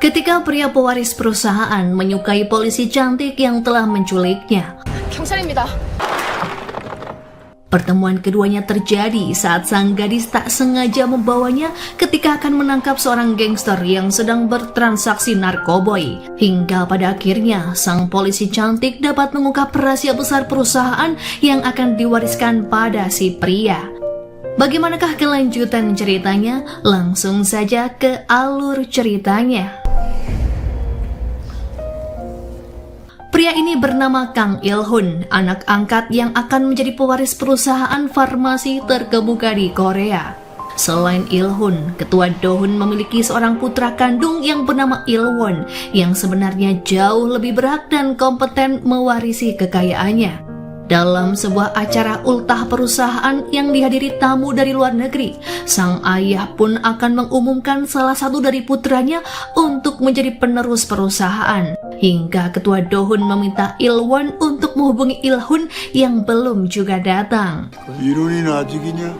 Ketika pria pewaris perusahaan menyukai polisi cantik yang telah menculiknya. 경찰입니다. Pertemuan keduanya terjadi saat sang gadis tak sengaja membawanya ketika akan menangkap seorang gangster yang sedang bertransaksi narkoboy. Hingga pada akhirnya sang polisi cantik dapat mengungkap rahasia besar perusahaan yang akan diwariskan pada si pria. Bagaimanakah kelanjutan ceritanya? Langsung saja ke alur ceritanya. Pria ini bernama Kang Il-hun, anak angkat yang akan menjadi pewaris perusahaan farmasi terkemuka di Korea. Selain Il-hun, ketua Do-hun memiliki seorang putra kandung yang bernama Il-won, yang sebenarnya jauh lebih berhak dan kompeten mewarisi kekayaannya. Dalam sebuah acara ultah perusahaan yang dihadiri tamu dari luar negeri, sang ayah pun akan mengumumkan salah satu dari putranya untuk menjadi penerus perusahaan. Hingga ketua Do-hun meminta Il-won untuk menghubungi Il-hun yang belum juga datang. 이론이는 아직이냐?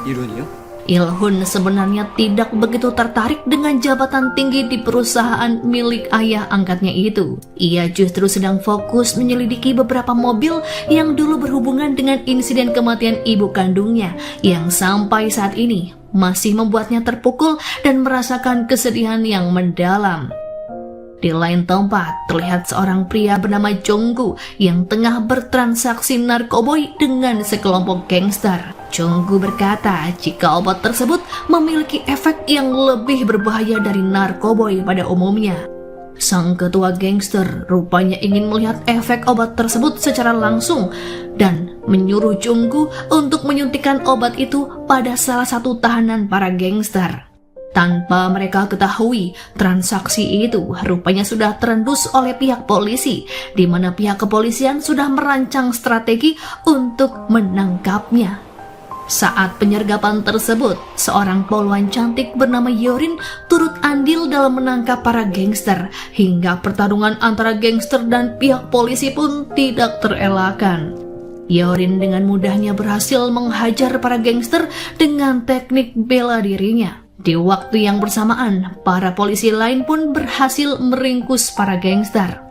이론이요? Il-hun sebenarnya tidak begitu tertarik dengan jabatan tinggi di perusahaan milik ayah angkatnya itu. Ia justru sedang fokus menyelidiki beberapa mobil yang dulu berhubungan dengan insiden kematian ibu kandungnya, yang sampai saat ini masih membuatnya terpukul dan merasakan kesedihan yang mendalam. Di lain tempat, terlihat seorang pria bernama Jonggu yang tengah bertransaksi narkoboy dengan sekelompok gangster. Jonggu berkata jika obat tersebut memiliki efek yang lebih berbahaya dari narkoboy pada umumnya. Sang ketua gangster rupanya ingin melihat efek obat tersebut secara langsung dan menyuruh Jonggu untuk menyuntikkan obat itu pada salah satu tahanan para gangster. Tanpa mereka ketahui, transaksi itu rupanya sudah terendus oleh pihak polisi, di mana pihak kepolisian sudah merancang strategi untuk menangkapnya. Saat penyergapan tersebut, seorang poluan cantik bernama Yorin turut andil dalam menangkap para gangster, hingga pertarungan antara gangster dan pihak polisi pun tidak terelakkan. Yorin dengan mudahnya berhasil menghajar para gangster dengan teknik bela dirinya. Di waktu yang bersamaan, para polisi lain pun berhasil meringkus para gangster.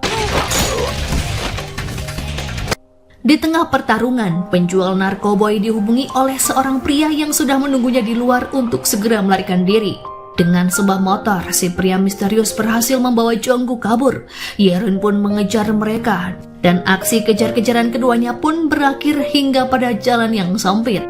Di tengah pertarungan, penjual narkoboy dihubungi oleh seorang pria yang sudah menunggunya di luar untuk segera melarikan diri. Dengan sebuah motor, si pria misterius berhasil membawa Jonggu kabur. Yerin pun mengejar mereka, dan aksi kejar-kejaran keduanya pun berakhir hingga pada jalan yang sempit.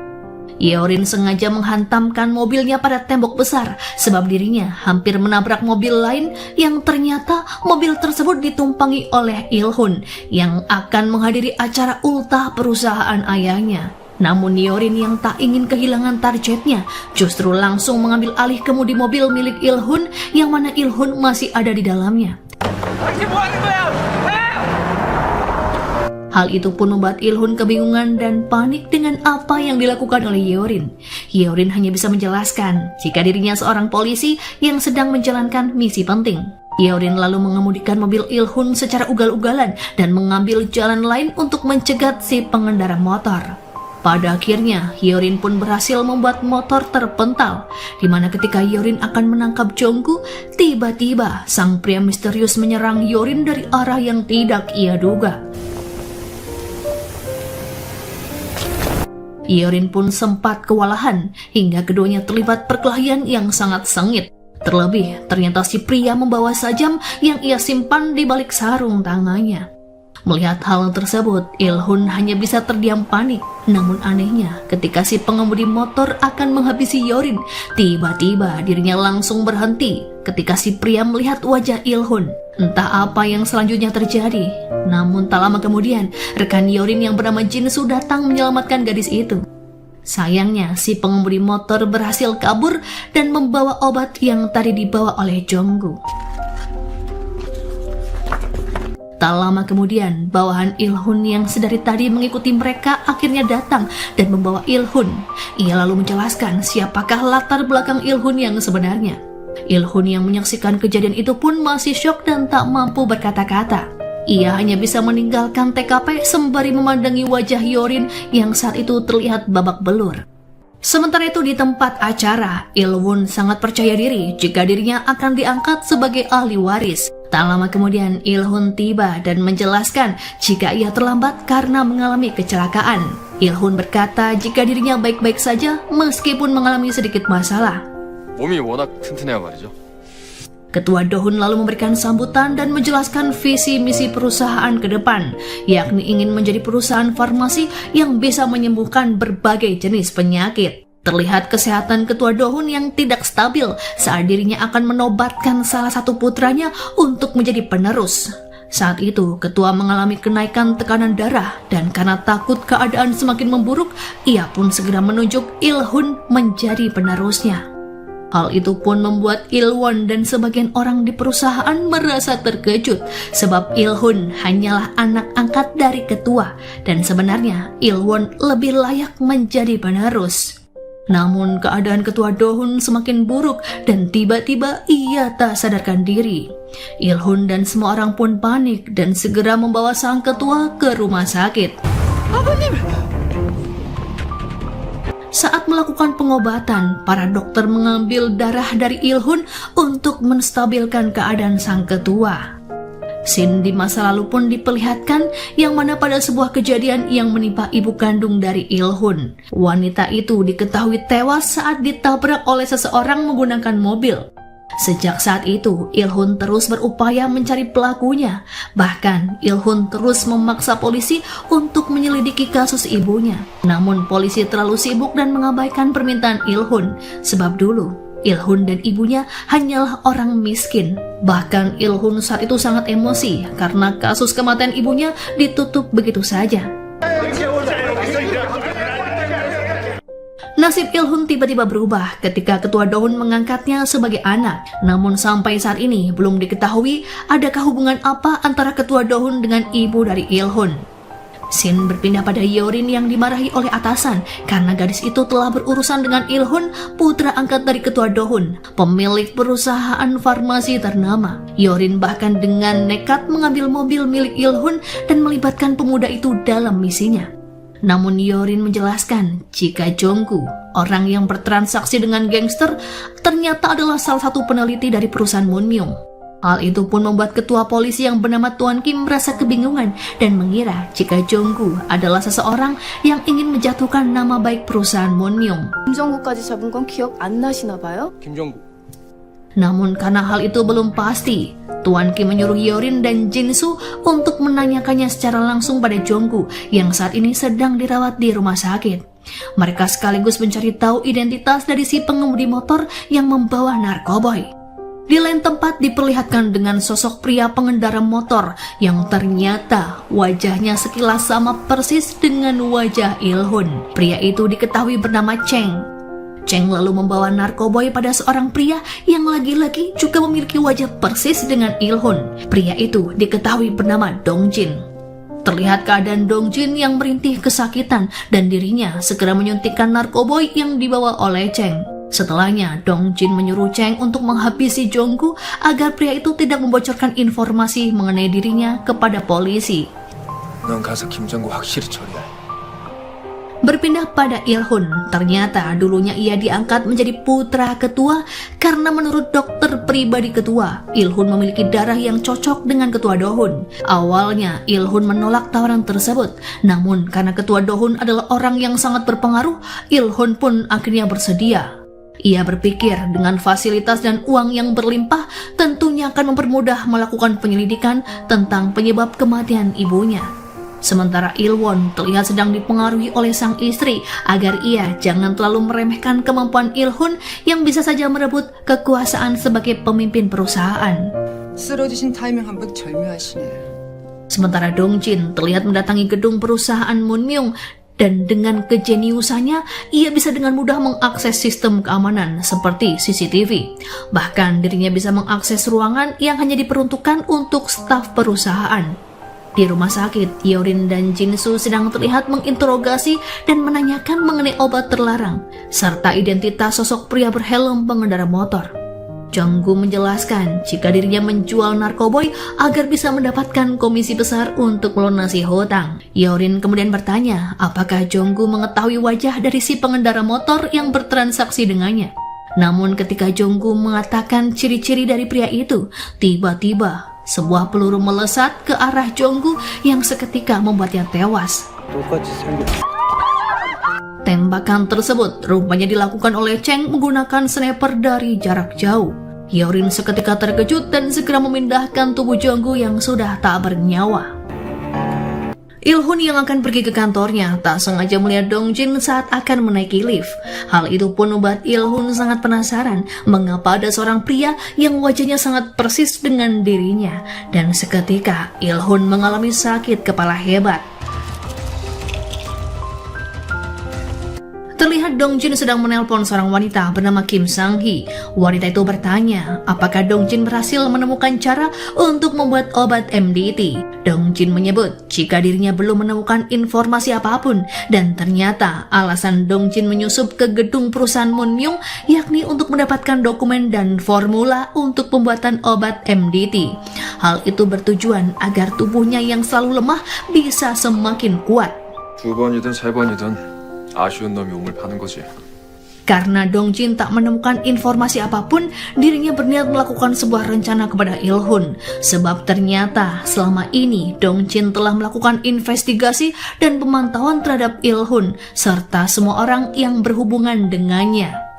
Yorin sengaja menghantamkan mobilnya pada tembok besar sebab dirinya hampir menabrak mobil lain yang ternyata mobil tersebut ditumpangi oleh Il-hun yang akan menghadiri acara ultah perusahaan ayahnya. Namun Yorin yang tak ingin kehilangan targetnya justru langsung mengambil alih kemudi mobil milik Il-hun yang mana Il-hun masih ada di dalamnya. Hal itu pun membuat Il-hun kebingungan dan panik dengan apa yang dilakukan oleh Yorin. Yorin hanya bisa menjelaskan jika dirinya seorang polisi yang sedang menjalankan misi penting. Yorin lalu mengemudikan mobil Il-hun secara ugal-ugalan dan mengambil jalan lain untuk mencegat si pengendara motor. Pada akhirnya, Yorin pun berhasil membuat motor terpental, di mana ketika Yorin akan menangkap Jonggu, tiba-tiba sang pria misterius menyerang Yorin dari arah yang tidak ia duga. Yorin pun sempat kewalahan hingga keduanya terlibat perkelahian yang sangat sengit. Terlebih, ternyata si pria membawa sajam yang ia simpan di balik sarung tangannya. Melihat hal tersebut, Il-hun hanya bisa terdiam panik. Namun anehnya, ketika si pengemudi motor akan menghabisi Yorin, tiba-tiba dirinya langsung berhenti ketika si pria melihat wajah Il-hun. Entah apa yang selanjutnya terjadi. Namun tak lama kemudian, rekan Yorin yang bernama Jinsu datang menyelamatkan gadis itu. Sayangnya, si pengemudi motor berhasil kabur dan membawa obat yang tadi dibawa oleh Jonggu. Tak lama kemudian, bawahan Il-hun yang sedari tadi mengikuti mereka akhirnya datang dan membawa Il-hun. Ia lalu menjelaskan siapakah latar belakang Il-hun yang sebenarnya. Il-hun yang menyaksikan kejadian itu pun masih syok dan tak mampu berkata-kata. Ia hanya bisa meninggalkan TKP sembari memandangi wajah Yorin yang saat itu terlihat babak belur. Sementara itu di tempat acara, Il-won sangat percaya diri jika dirinya akan diangkat sebagai ahli waris. Tak lama kemudian Il-hun tiba dan menjelaskan jika ia terlambat karena mengalami kecelakaan. Il-hun berkata jika dirinya baik-baik saja meskipun mengalami sedikit masalah. 몸이 워낙 튼튼해야 말이죠. Ketua Dohun lalu memberikan sambutan dan menjelaskan visi misi perusahaan ke depan, yakni ingin menjadi perusahaan farmasi yang bisa menyembuhkan berbagai jenis penyakit. Terlihat kesehatan Ketua Dohun yang tidak stabil saat dirinya akan menobatkan salah satu putranya untuk menjadi penerus. Saat itu, Ketua mengalami kenaikan tekanan darah dan karena takut keadaan semakin memburuk, ia pun segera menunjuk Il-hun menjadi penerusnya. Hal itu pun membuat Il-won dan sebagian orang di perusahaan merasa terkejut sebab Il-hun hanyalah anak angkat dari ketua dan sebenarnya Il-won lebih layak menjadi penerus. Namun keadaan Ketua Dohun semakin buruk dan tiba-tiba ia tak sadarkan diri. Il-hun dan semua orang pun panik dan segera membawa sang ketua ke rumah sakit. Saat melakukan pengobatan, para dokter mengambil darah dari Il-hun untuk menstabilkan keadaan sang ketua. Scene di masa lalu pun diperlihatkan yang mana pada sebuah kejadian yang menimpa ibu kandung dari Il-hun. Wanita itu diketahui tewas saat ditabrak oleh seseorang menggunakan mobil. Sejak saat itu, Il-hun terus berupaya mencari pelakunya. Bahkan, Il-hun terus memaksa polisi untuk menyelidiki kasus ibunya. Namun, polisi terlalu sibuk dan mengabaikan permintaan Il-hun. Sebab dulu, Il-hun dan ibunya hanyalah orang miskin. Bahkan, Il-hun saat itu sangat emosi karena kasus kematian ibunya ditutup begitu saja. Nasib Il-hun tiba-tiba berubah ketika Ketua Dohun mengangkatnya sebagai anak. Namun sampai saat ini belum diketahui adakah hubungan apa antara Ketua Dohun dengan ibu dari Il-hun. Scene berpindah pada Yorin yang dimarahi oleh atasan karena gadis itu telah berurusan dengan Il-hun, putra angkat dari Ketua Dohun, pemilik perusahaan farmasi ternama. Yorin bahkan dengan nekat mengambil mobil milik Il-hun dan melibatkan pemuda itu dalam misinya. Namun Yorin menjelaskan jika Jonggu, orang yang bertransaksi dengan gangster, ternyata adalah salah satu peneliti dari perusahaan Munmyung. Hal itu pun membuat ketua polisi yang bernama Tuan Kim merasa kebingungan dan mengira jika Jonggu adalah seseorang yang ingin menjatuhkan nama baik perusahaan Munmyung. 김정구까지 잡은 건 기억 안 나시나 봐요? 김정구. Namun karena hal itu belum pasti, Tuan Kim menyuruh Yorin dan Jinsu untuk menanyakannya secara langsung pada Jonggu yang saat ini sedang dirawat di rumah sakit. Mereka sekaligus mencari tahu identitas dari si pengemudi motor yang membawa narkoboy. Di lain tempat diperlihatkan dengan sosok pria pengendara motor yang ternyata wajahnya sekilas sama persis dengan wajah Il-hun. Pria itu diketahui bernama Cheng. Cheng lalu membawa narkoboy pada seorang pria yang lagi-lagi juga memiliki wajah persis dengan Il-hun. Pria itu diketahui bernama Dongjin. Terlihat keadaan Dongjin yang merintih kesakitan dan dirinya segera menyuntikkan narkoboy yang dibawa oleh Cheng. Setelahnya, Dongjin menyuruh Cheng untuk menghabisi Jonggu agar pria itu tidak membocorkan informasi mengenai dirinya kepada polisi. 넌 가서 김정구 확실히 처리해. Berpindah pada Il-hun, ternyata dulunya ia diangkat menjadi putra ketua karena menurut dokter pribadi ketua, Il-hun memiliki darah yang cocok dengan Ketua Dohun. Awalnya, Il-hun menolak tawaran tersebut, namun karena Ketua Dohun adalah orang yang sangat berpengaruh, Il-hun pun akhirnya bersedia. Ia berpikir dengan fasilitas dan uang yang berlimpah tentunya akan mempermudah melakukan penyelidikan tentang penyebab kematian ibunya. Sementara Il-won terlihat sedang dipengaruhi oleh sang istri agar ia jangan terlalu meremehkan kemampuan Il-hun yang bisa saja merebut kekuasaan sebagai pemimpin perusahaan. 쓰러지신 타이밍 한번 절묘하시네요. Sementara Dongjin terlihat mendatangi gedung perusahaan Munmyung dan dengan kejeniusannya ia bisa dengan mudah mengakses sistem keamanan seperti CCTV. Bahkan dirinya bisa mengakses ruangan yang hanya diperuntukkan untuk staf perusahaan. Di rumah sakit, Yorin dan Jinsu sedang terlihat menginterogasi dan menanyakan mengenai obat terlarang, serta identitas sosok pria berhelm pengendara motor. Jonggu menjelaskan jika dirinya menjual narkoboy agar bisa mendapatkan komisi besar untuk melunasi hutang. Yorin kemudian bertanya apakah Jonggu mengetahui wajah dari si pengendara motor yang bertransaksi dengannya. Namun ketika Jonggu mengatakan ciri-ciri dari pria itu, tiba-tiba sebuah peluru melesat ke arah Jonggu yang seketika membuatnya tewas. Tembakan tersebut rupanya dilakukan oleh Cheng menggunakan sniper dari jarak jauh. Yorin seketika terkejut dan segera memindahkan tubuh Jonggu yang sudah tak bernyawa. Il-hun yang akan pergi ke kantornya tak sengaja melihat Dong-jin saat akan menaiki lift. Hal itu pun membuat Il-hun sangat penasaran mengapa ada seorang pria yang wajahnya sangat persis dengan dirinya. Dan seketika Il-hun mengalami sakit kepala hebat. Terlihat Dong-jin sedang menelpon seorang wanita bernama Kim Sang-hee. Wanita itu bertanya apakah Dong-jin berhasil menemukan cara untuk membuat obat MDT. Dong-jin menyebut jika dirinya belum menemukan informasi apapun dan ternyata alasan Dong-jin menyusup ke gedung perusahaan Moon-myung yakni untuk mendapatkan dokumen dan formula untuk pembuatan obat MDT. Hal itu bertujuan agar tubuhnya yang selalu lemah bisa semakin kuat. 두 번이든 세 번이든 아쉬운 놈이 우물 파는 거지. Karena Dong-jin tak menemukan informasi apapun, dirinya berniat melakukan sebuah rencana kepada Il-hun. Sebab ternyata selama ini Dong-jin telah melakukan investigasi dan pemantauan terhadap Il-hun serta semua orang yang berhubungan dengannya.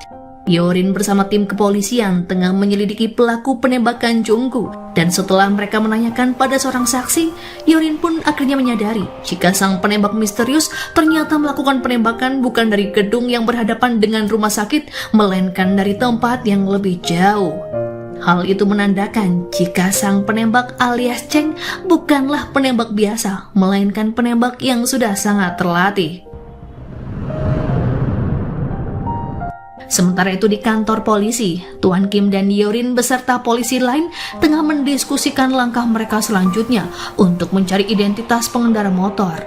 Yorin bersama tim kepolisian tengah menyelidiki pelaku penembakan Jonggu, dan setelah mereka menanyakan pada seorang saksi, Yorin pun akhirnya menyadari jika sang penembak misterius ternyata melakukan penembakan bukan dari gedung yang berhadapan dengan rumah sakit, melainkan dari tempat yang lebih jauh. Hal itu menandakan jika sang penembak alias Cheng bukanlah penembak biasa, melainkan penembak yang sudah sangat terlatih. Sementara itu di kantor polisi, Tuan Kim dan Yorin beserta polisi lain tengah mendiskusikan langkah mereka selanjutnya untuk mencari identitas pengendara motor.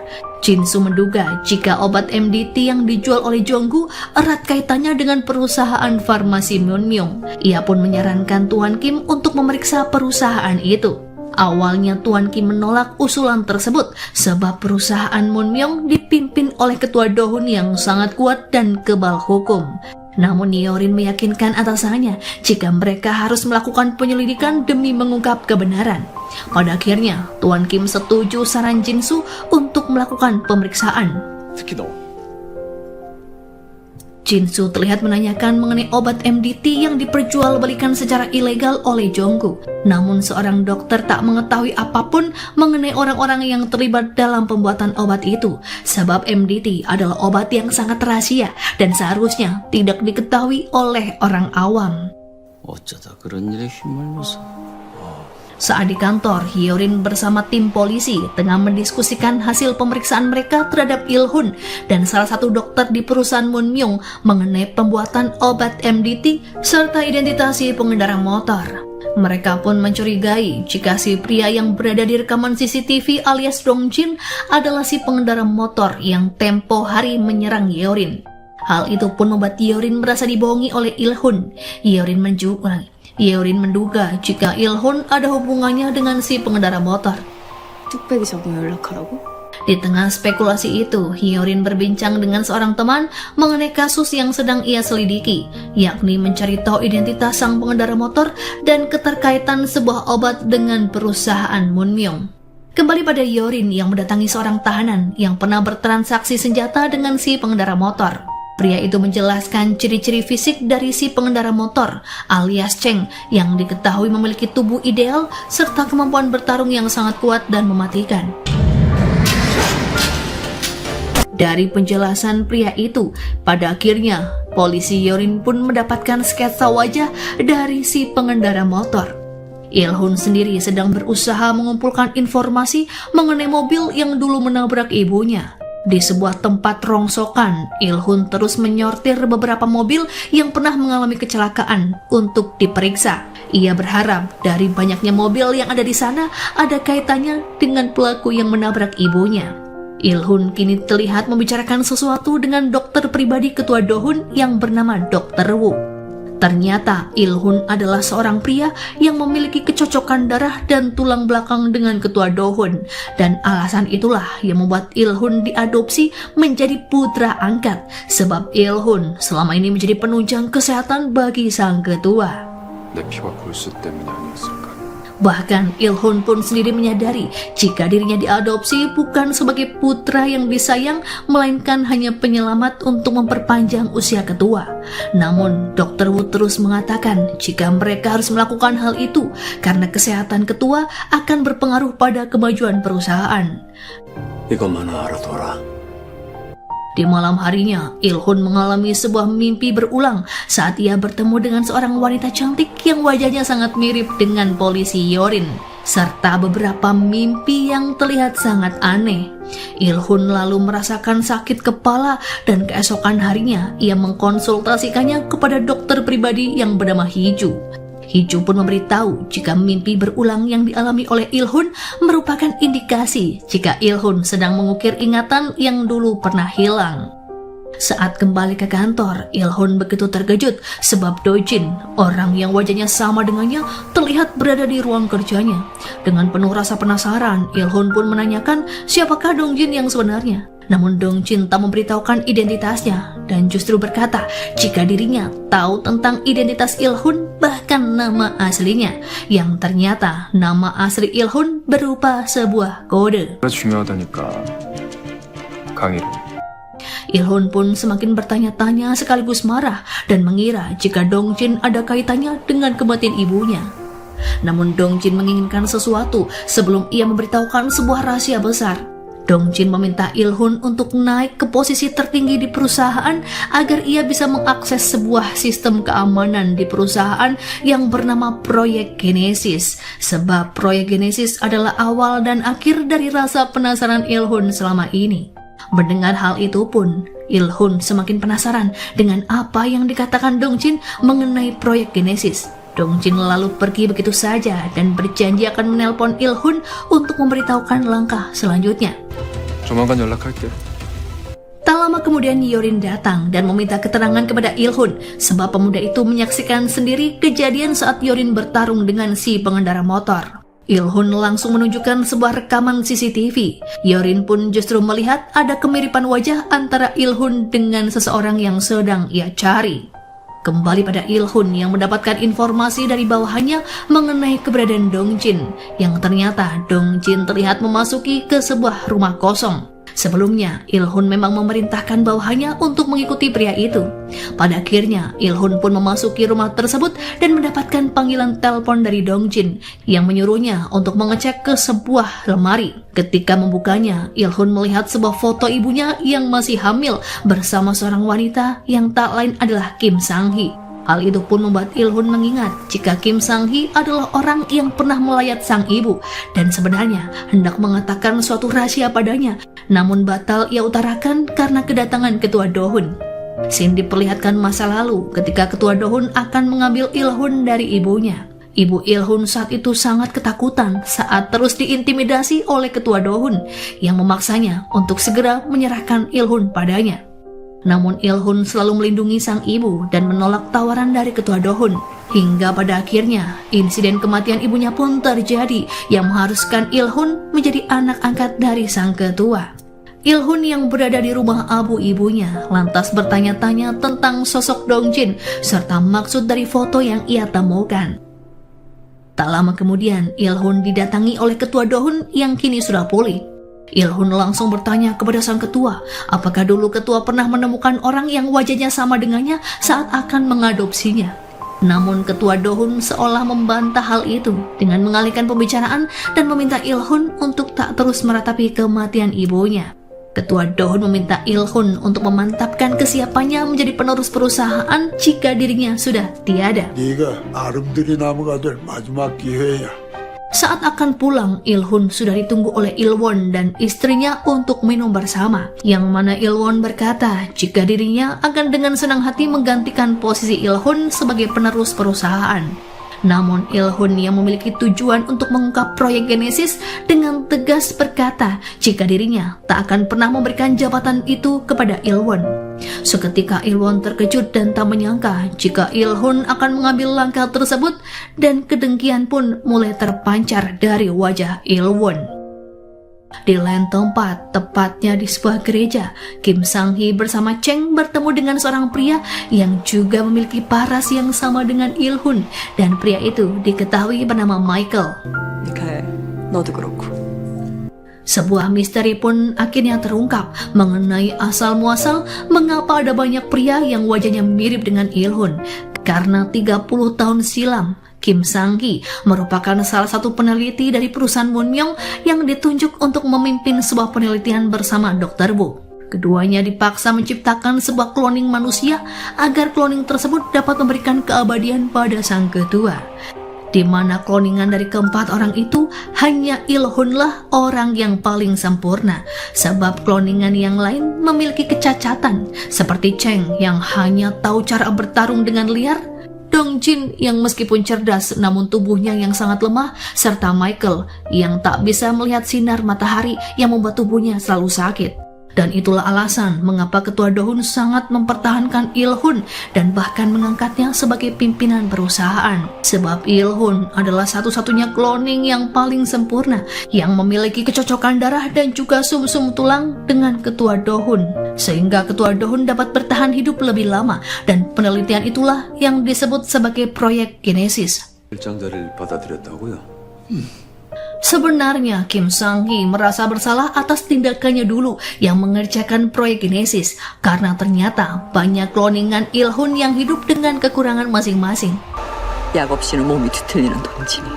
Jin-soo menduga jika obat MDT yang dijual oleh Jonggu erat kaitannya dengan perusahaan farmasi Moon-myung. Ia pun menyarankan Tuan Kim untuk memeriksa perusahaan itu. Awalnya Tuan Kim menolak usulan tersebut sebab perusahaan Moon-myung dipimpin oleh ketua Dohun yang sangat kuat dan kebal hukum. Namun Yorin meyakinkan atasannya jika mereka harus melakukan penyelidikan demi mengungkap kebenaran. Pada akhirnya, Tuan Kim setuju saran Jin-soo untuk melakukan pemeriksaan. 특히 너. Jin-soo terlihat menanyakan mengenai obat MDT yang diperjualbelikan secara ilegal oleh Jonggu. Namun seorang dokter tak mengetahui apapun mengenai orang-orang yang terlibat dalam pembuatan obat itu. Sebab MDT adalah obat yang sangat rahasia dan seharusnya tidak diketahui oleh orang awam. 어쩌다 그런 일에 휘말려서. Saat di kantor, Hyorin bersama tim polisi tengah mendiskusikan hasil pemeriksaan mereka terhadap Il-hun dan salah satu dokter di perusahaan Moon-myung mengenai pembuatan obat MDT serta identitas si pengendara motor. Mereka pun mencurigai jika si pria yang berada di rekaman CCTV alias Dong-jin adalah si pengendara motor yang tempo hari menyerang Hyorin. Hal itu pun membuat Hyorin merasa dibohongi oleh Il-hun. Hyorin menduga jika Il-hun ada hubungannya dengan si pengendara motor. 뚝배기 잡으면 연락하라고? Di tengah spekulasi itu, Hyorin berbincang dengan seorang teman mengenai kasus yang sedang ia selidiki, yakni mencari tahu identitas sang pengendara motor dan keterkaitan sebuah obat dengan perusahaan Moon-myung. Kembali pada Hyorin yang mendatangi seorang tahanan yang pernah bertransaksi senjata dengan si pengendara motor. Pria itu menjelaskan ciri-ciri fisik dari si pengendara motor alias Cheng yang diketahui memiliki tubuh ideal serta kemampuan bertarung yang sangat kuat dan mematikan. Dari penjelasan pria itu, pada akhirnya polisi Yorin pun mendapatkan sketsa wajah dari si pengendara motor. Il-hun sendiri sedang berusaha mengumpulkan informasi mengenai mobil yang dulu menabrak ibunya. Di sebuah tempat rongsokan, Il-hun terus menyortir beberapa mobil yang pernah mengalami kecelakaan untuk diperiksa. Ia berharap dari banyaknya mobil yang ada di sana ada kaitannya dengan pelaku yang menabrak ibunya. Il-hun kini terlihat membicarakan sesuatu dengan dokter pribadi ketua Dohun yang bernama Dr. Wu. Ternyata Il-hun adalah seorang pria yang memiliki kecocokan darah dan tulang belakang dengan ketua Do-hun, dan alasan itulah yang membuat Il-hun diadopsi menjadi putra angkat, sebab Il-hun selama ini menjadi penunjang kesehatan bagi sang ketua. 내 피가 골수 때문이 아니었을까? Bahkan Il-hun pun sendiri menyadari jika dirinya diadopsi bukan sebagai putra yang disayang, melainkan hanya penyelamat untuk memperpanjang usia ketua. Namun, Dr. Wu terus mengatakan jika mereka harus melakukan hal itu karena kesehatan ketua akan berpengaruh pada kemajuan perusahaan. 이것만 알아둬라. Di malam harinya, Il-hun mengalami sebuah mimpi berulang saat ia bertemu dengan seorang wanita cantik yang wajahnya sangat mirip dengan polisi Yorin, serta beberapa mimpi yang terlihat sangat aneh. Il-hun lalu merasakan sakit kepala dan keesokan harinya ia mengkonsultasikannya kepada dokter pribadi yang bernama Hiju. Hiju pun memberitahu jika mimpi berulang yang dialami oleh Il-hun merupakan indikasi jika Il-hun sedang mengukir ingatan yang dulu pernah hilang. Saat kembali ke kantor, Il-hun begitu terkejut sebab Do-jin, orang yang wajahnya sama dengannya, terlihat berada di ruang kerjanya. Dengan penuh rasa penasaran, Il-hun pun menanyakan siapakah Dong-jin yang sebenarnya. Namun Dong-jin tak memberitahukan identitasnya dan justru berkata jika dirinya tahu tentang identitas Il-hun, bahkan nama aslinya, yang ternyata nama asli Il-hun berupa sebuah kode. 내가 중요하다니까. 강희로. Il-hun pun semakin bertanya-tanya sekaligus marah dan mengira jika Dong-jin ada kaitannya dengan kematian ibunya. Namun Dong-jin menginginkan sesuatu sebelum ia memberitahukan sebuah rahasia besar. Dong-jin meminta Il-hun untuk naik ke posisi tertinggi di perusahaan agar ia bisa mengakses sebuah sistem keamanan di perusahaan yang bernama Proyek Genesis, sebab Proyek Genesis adalah awal dan akhir dari rasa penasaran Il-hun selama ini. Mendengar hal itu pun, Il-hun semakin penasaran dengan apa yang dikatakan Dong-jin mengenai Proyek Genesis. Dong-jin lalu pergi begitu saja dan berjanji akan menelpon Il-hun untuk memberitahukan langkah selanjutnya. 조만간 연락할게. Tak lama kemudian Yorin datang dan meminta keterangan kepada Il-hun sebab pemuda itu menyaksikan sendiri kejadian saat Yorin bertarung dengan si pengendara motor. Il-hun langsung menunjukkan sebuah rekaman CCTV. Yorin pun justru melihat ada kemiripan wajah antara Il-hun dengan seseorang yang sedang ia cari. Kembali pada Il-hun yang mendapatkan informasi dari bawahannya mengenai keberadaan Dong-jin, yang ternyata Dong-jin terlihat memasuki ke sebuah rumah kosong. Sebelumnya, Il-hun memang memerintahkan bawahannya untuk mengikuti pria itu. Pada akhirnya, Il-hun pun memasuki rumah tersebut dan mendapatkan panggilan telepon dari Dong-jin yang menyuruhnya untuk mengecek ke sebuah lemari. Ketika membukanya, Il-hun melihat sebuah foto ibunya yang masih hamil bersama seorang wanita yang tak lain adalah Kim Sang-hee. Hal itu pun membuat Il-hun mengingat jika Kim Sang-hee adalah orang yang pernah melayat sang ibu dan sebenarnya hendak mengatakan suatu rahasia padanya, namun batal ia utarakan karena kedatangan ketua Do-hun. Scene diperlihatkan masa lalu ketika ketua Do-hun akan mengambil Il-hun dari ibunya. Ibu Il-hun saat itu sangat ketakutan saat terus diintimidasi oleh ketua Do-hun yang memaksanya untuk segera menyerahkan Il-hun padanya. Namun Il-hun selalu melindungi sang ibu dan menolak tawaran dari ketua Do-hun. Hingga pada akhirnya, insiden kematian ibunya pun terjadi yang mengharuskan Il-hun menjadi anak angkat dari sang ketua. Il-hun yang berada di rumah abu ibunya lantas bertanya-tanya tentang sosok Dong-jin serta maksud dari foto yang ia temukan. Tak lama kemudian, Il-hun didatangi oleh ketua Do-hun yang kini sudah pulih. Il-hun langsung bertanya kepada sang ketua, apakah dulu ketua pernah menemukan orang yang wajahnya sama dengannya saat akan mengadopsinya. Namun ketua Do-hun seolah membantah hal itu dengan mengalihkan pembicaraan dan meminta Il-hun untuk tak terus meratapi kematian ibunya. Ketua Do-hun meminta Il-hun untuk memantapkan kesiapannya menjadi penerus perusahaan jika dirinya sudah tiada. 네가 아름드리 나무가 될 마지막 기회야. Saat akan pulang, Il-hun sudah ditunggu oleh Il-won dan istrinya untuk minum bersama. Yang mana Il-won berkata jika dirinya akan dengan senang hati menggantikan posisi Il-hun sebagai penerus perusahaan. Namun Il-hun yang memiliki tujuan untuk mengungkap proyek Genesis dengan tegas berkata jika dirinya tak akan pernah memberikan jabatan itu kepada Il-won. Seketika Il-won terkejut dan tak menyangka jika Il-hun akan mengambil langkah tersebut, dan kedengkian pun mulai terpancar dari wajah Il-won. Di lain tempat, tepatnya di sebuah gereja, Kim Sang-hee bersama Cheng bertemu dengan seorang pria yang juga memiliki paras yang sama dengan Il-hun, dan pria itu diketahui bernama Michael. 미카엘, 너도 그렇고. Sebuah misteri pun akhirnya terungkap mengenai asal-muasal mengapa ada banyak pria yang wajahnya mirip dengan Il-hun. Karena 30 tahun silam, Kim Sang-hee merupakan salah satu peneliti dari perusahaan Moonmyung yang ditunjuk untuk memimpin sebuah penelitian bersama Dr. Wu. Keduanya dipaksa menciptakan sebuah cloning manusia agar cloning tersebut dapat memberikan keabadian pada sang ketua. Di mana cloningan dari keempat orang itu hanya Il-hun lah orang yang paling sempurna, sebab cloningan yang lain memiliki kecacatan, seperti Cheng yang hanya tahu cara bertarung dengan liar, Dong-jin yang meskipun cerdas namun tubuhnya yang sangat lemah, serta Michael yang tak bisa melihat sinar matahari yang membuat tubuhnya selalu sakit. Dan itulah alasan mengapa Ketua Dohun sangat mempertahankan Il-hun dan bahkan mengangkatnya sebagai pimpinan perusahaan. Sebab Il-hun adalah satu-satunya cloning yang paling sempurna, yang memiliki kecocokan darah dan juga sumsum tulang dengan Ketua Dohun. Sehingga Ketua Dohun dapat bertahan hidup lebih lama, dan penelitian itulah yang disebut sebagai proyek Genesis. 일장자를 받아들였다고요? Sebenarnya Kim Sang-hee merasa bersalah atas tindakannya dulu yang mengerjakan proyek Genesis, karena ternyata banyak cloningan Il-hun yang hidup dengan kekurangan masing-masing. 약 없이는 몸이 뒤틀리는 동진이.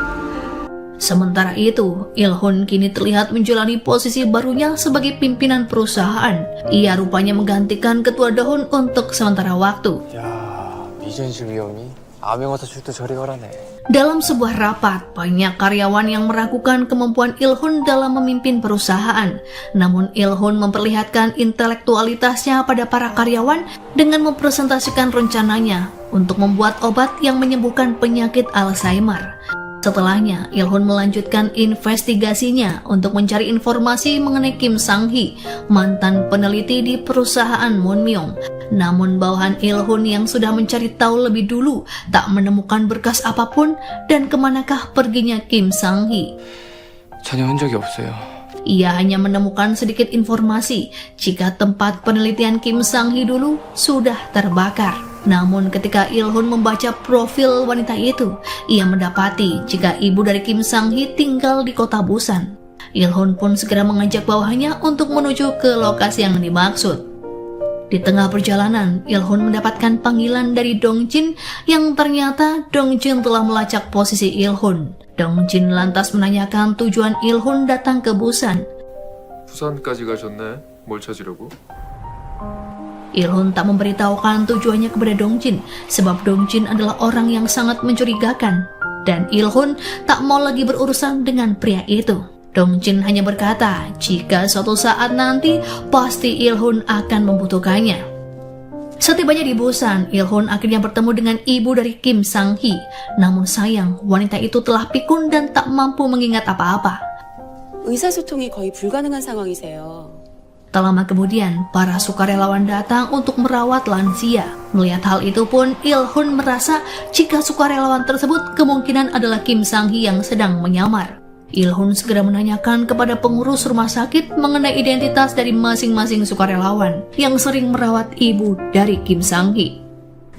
Sementara itu, Il-hun kini terlihat menjalani posisi barunya sebagai pimpinan perusahaan. Ia rupanya menggantikan Ketua Dohun untuk sementara waktu. 야, 미전실 위험이 암행어사 출도 저리 가라네. Dalam sebuah rapat, banyak karyawan yang meragukan kemampuan Il-hun dalam memimpin perusahaan. Namun Il-hun memperlihatkan intelektualitasnya pada para karyawan dengan mempresentasikan rencananya untuk membuat obat yang menyembuhkan penyakit Alzheimer. Setelahnya, Il-hun melanjutkan investigasinya untuk mencari informasi mengenai Kim Sang-hee, mantan peneliti di perusahaan Moonmyung. Namun bawahan Il-hun yang sudah mencari tahu lebih dulu tak menemukan berkas apapun, dan kemanakah perginya Kim Sang-hee. 전혀 흔적이 없어요. Ia hanya menemukan sedikit informasi jika tempat penelitian Kim Sang-hee dulu sudah terbakar. Namun ketika Il-hun membaca profil wanita itu, ia mendapati jika ibu dari Kim Sang-hee tinggal di kota Busan. Il-hun pun segera mengajak bawahannya untuk menuju ke lokasi yang dimaksud. Di tengah perjalanan, Il-hun mendapatkan panggilan dari Dong-jin yang ternyata Dong-jin telah melacak posisi Il-hun. Dong-jin lantas menanyakan tujuan Il-hun datang ke Busan. 부산까지 가셨네. 뭘 찾으려고? Il-hun tak memberitahukan tujuannya kepada Dong-jin, sebab Dong-jin adalah orang yang sangat mencurigakan. Dan Il-hun tak mau lagi berurusan dengan pria itu. Dong-jin hanya berkata jika suatu saat nanti pasti Il-hun akan membutuhkannya. Setibanya di Busan, Il-hun akhirnya bertemu dengan ibu dari Kim Sang-hee. Namun sayang, wanita itu telah pikun dan tak mampu mengingat apa-apa. 의사소통이 거의 불가능한 상황이세요. Tak lama kemudian, para sukarelawan datang untuk merawat lansia. Melihat hal itu pun, Il-hun merasa jika sukarelawan tersebut kemungkinan adalah Kim Sang-hee yang sedang menyamar. Il-hun segera menanyakan kepada pengurus rumah sakit mengenai identitas dari masing-masing sukarelawan yang sering merawat ibu dari Kim Sang-hee.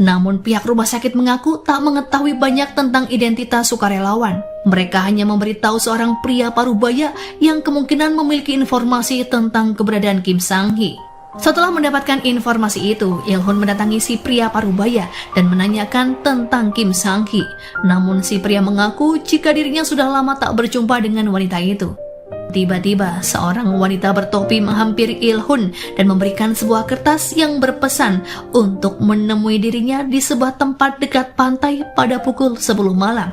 Namun pihak rumah sakit mengaku tak mengetahui banyak tentang identitas sukarelawan. Mereka hanya memberitahu seorang pria parubaya yang kemungkinan memiliki informasi tentang keberadaan Kim Sang-hee. Setelah mendapatkan informasi itu, Il-hun mendatangi si pria parubaya dan menanyakan tentang Kim Sang-hee. Namun si pria mengaku jika dirinya sudah lama tak berjumpa dengan wanita itu. Tiba-tiba, seorang wanita bertopi menghampiri Il-hun dan memberikan sebuah kertas yang berpesan untuk menemui dirinya di sebuah tempat dekat pantai pada pukul 10 malam.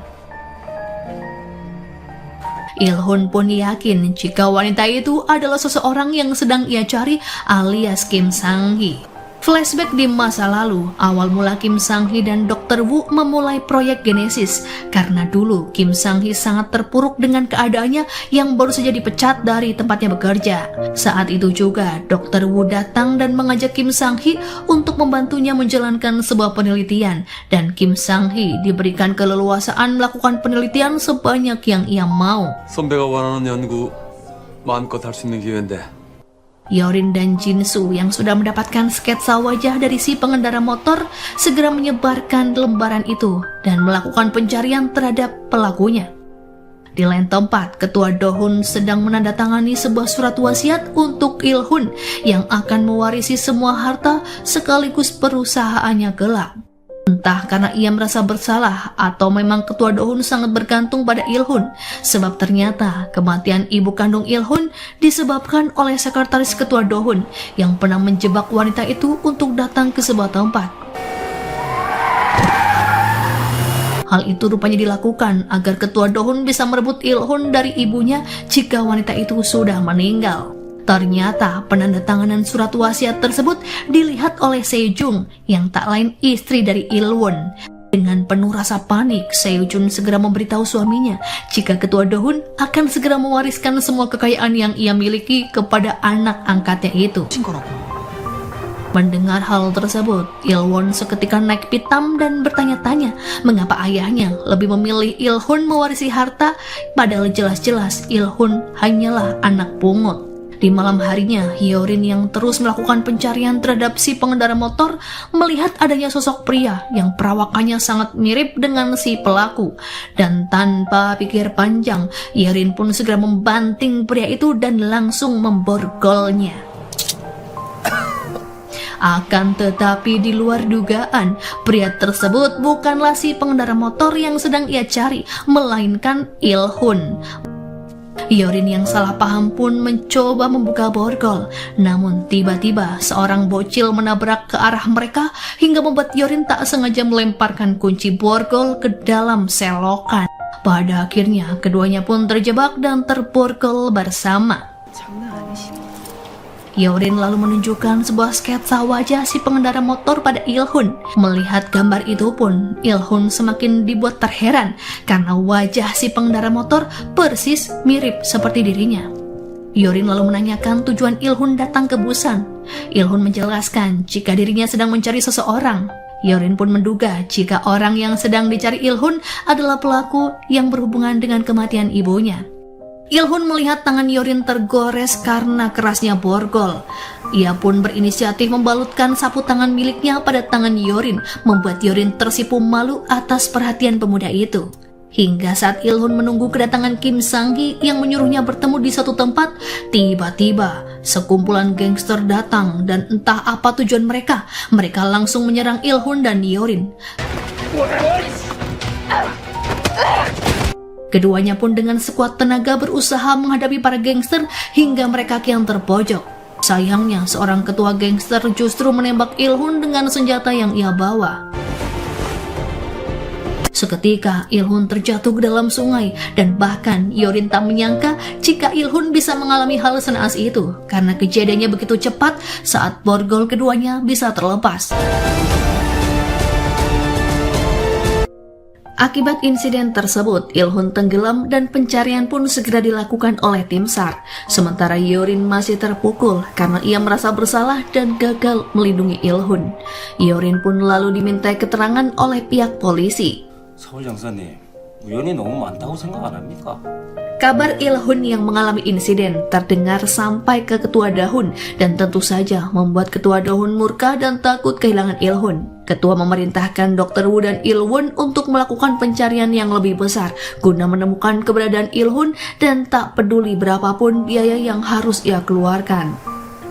Il-hun pun yakin jika wanita itu adalah seseorang yang sedang ia cari alias Kim Sang-hee. Flashback di masa lalu, awal mula Kim Sang-hee dan Dr. Woo memulai proyek Genesis karena dulu Kim Sang-hee sangat terpuruk dengan keadaannya yang baru saja dipecat dari tempatnya bekerja. Saat itu juga Dr. Woo datang dan mengajak Kim Sang-hee untuk membantunya menjalankan sebuah penelitian, dan Kim Sang-hee diberikan keleluasaan melakukan penelitian sebanyak yang ia mau. 선배가 원하는 연구 마음껏 할 수 있는 기회인데. Yorin dan Jinsu yang sudah mendapatkan sketsa wajah dari si pengendara motor segera menyebarkan lembaran itu dan melakukan pencarian terhadap pelakunya. Di lain tempat, Ketua Do-hun sedang menandatangani sebuah surat wasiat untuk Il-hun yang akan mewarisi semua harta sekaligus perusahaannya kelak. Entah karena ia merasa bersalah atau memang Ketua Do-hun sangat bergantung pada Il-hun, sebab ternyata kematian ibu kandung Il-hun disebabkan oleh sekretaris Ketua Do-hun yang pernah menjebak wanita itu untuk datang ke sebuah tempat. Hal itu rupanya dilakukan agar Ketua Do-hun bisa merebut Il-hun dari ibunya jika wanita itu sudah meninggal. Ternyata penandatanganan surat wasiat tersebut dilihat oleh Sejung yang tak lain istri dari Il-won. Dengan penuh rasa panik, Sejun segera memberitahu suaminya jika Ketua Do-hun akan segera mewariskan semua kekayaan yang ia miliki kepada anak angkatnya itu. Mendengar hal tersebut, Il-won seketika naik pitam dan bertanya-tanya mengapa ayahnya lebih memilih Il-hun mewarisi harta, padahal jelas-jelas Il-hun hanyalah anak pungut. Di malam harinya, Hyorin yang terus melakukan pencarian terhadap si pengendara motor melihat adanya sosok pria yang perawakannya sangat mirip dengan si pelaku. Dan tanpa pikir panjang, Hyorin pun segera membanting pria itu dan langsung memborgolnya. Akan tetapi di luar dugaan, pria tersebut bukanlah si pengendara motor yang sedang ia cari, melainkan Il-hun. Yorin yang salah paham pun mencoba membuka borgol, namun tiba-tiba seorang bocil menabrak ke arah mereka hingga membuat Yorin tak sengaja melemparkan kunci borgol ke dalam selokan. Pada akhirnya keduanya pun terjebak dan terborgol bersama. Yorin lalu menunjukkan sebuah sketsa wajah si pengendara motor pada Il-hun. Melihat gambar itu pun, Il-hun semakin dibuat terheran karena wajah si pengendara motor persis mirip seperti dirinya. Yorin lalu menanyakan tujuan Il-hun datang ke Busan. Il-hun menjelaskan jika dirinya sedang mencari seseorang. Yorin pun menduga jika orang yang sedang dicari Il-hun adalah pelaku yang berhubungan dengan kematian ibunya. Il-hun melihat tangan Yorin tergores karena kerasnya borgol. Ia pun berinisiatif membalutkan sapu tangan miliknya pada tangan Yorin, membuat Yorin tersipu malu atas perhatian pemuda itu. Hingga saat Il-hun menunggu kedatangan Kim Sang-hee yang menyuruhnya bertemu di suatu tempat, tiba-tiba sekumpulan gangster datang dan entah apa tujuan mereka. Mereka langsung menyerang Il-hun dan Yorin. Keduanya pun dengan sekuat tenaga berusaha menghadapi para gangster hingga mereka kian terpojok. Sayangnya seorang ketua gangster justru menembak Il-hun dengan senjata yang ia bawa. Seketika Il-hun terjatuh ke dalam sungai dan bahkan Yorin tak menyangka jika Il-hun bisa mengalami hal senaas itu karena kejadiannya begitu cepat saat borgol keduanya bisa terlepas. Akibat insiden tersebut, Il-hun tenggelam dan pencarian pun segera dilakukan oleh tim SAR. Sementara Yorin masih terpukul karena ia merasa bersalah dan gagal melindungi Il-hun. Yorin pun lalu dimintai keterangan oleh pihak polisi. 서울 장사님, 우연이 너무 많다고 생각 안 합니까? Kabar Il-hun yang mengalami insiden terdengar sampai ke Ketua Do-hun dan tentu saja membuat Ketua Do-hun murka dan takut kehilangan Il-hun. Ketua memerintahkan Dr. Woo dan Il-won untuk melakukan pencarian yang lebih besar guna menemukan keberadaan Il-hun dan tak peduli berapapun biaya yang harus ia keluarkan.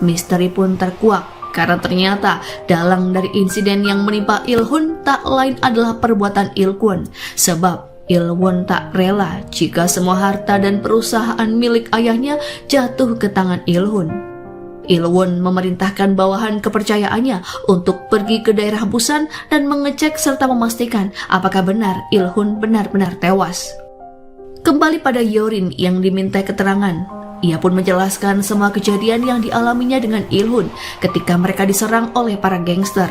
Misteri pun terkuak karena ternyata dalang dari insiden yang menimpa Il-hun tak lain adalah perbuatan Il-kwon, sebab Il-won tak rela jika semua harta dan perusahaan milik ayahnya jatuh ke tangan Il-hun. Il-won memerintahkan bawahan kepercayaannya untuk pergi ke daerah Busan dan mengecek serta memastikan apakah benar Il-hun benar-benar tewas. Kembali pada Yorin yang dimintai keterangan, Ia pun menjelaskan semua kejadian yang dialaminya dengan Il-hun ketika mereka diserang oleh para gangster.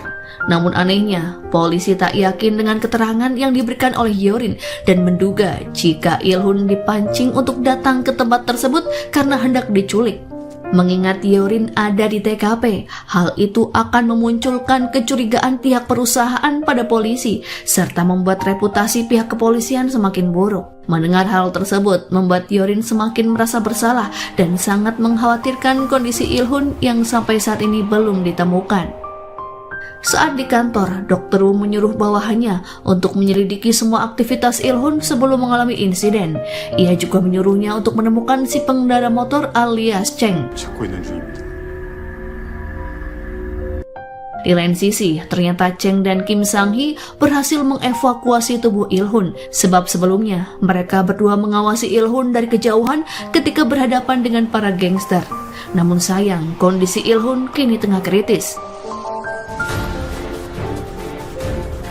Namun anehnya, polisi tak yakin dengan keterangan yang diberikan oleh Hyorin dan menduga jika Il-hun dipancing untuk datang ke tempat tersebut karena hendak diculik. Mengingat Hyorin ada di TKP, hal itu akan memunculkan kecurigaan pihak perusahaan pada polisi serta membuat reputasi pihak kepolisian semakin buruk. Mendengar hal tersebut membuat Hyorin semakin merasa bersalah dan sangat mengkhawatirkan kondisi Il-hun yang sampai saat ini belum ditemukan. Saat di kantor, Dr. Wu menyuruh bawahannya untuk menyelidiki semua aktivitas Il-hun sebelum mengalami insiden. Ia juga menyuruhnya untuk menemukan si pengendara motor alias Cheng. 찾고 있는 중입니다. Di lain sisi, ternyata Cheng dan Kim Sang-hee berhasil mengevakuasi tubuh Il-hun sebab sebelumnya mereka berdua mengawasi Il-hun dari kejauhan ketika berhadapan dengan para gangster. Namun sayang, kondisi Il-hun kini tengah kritis.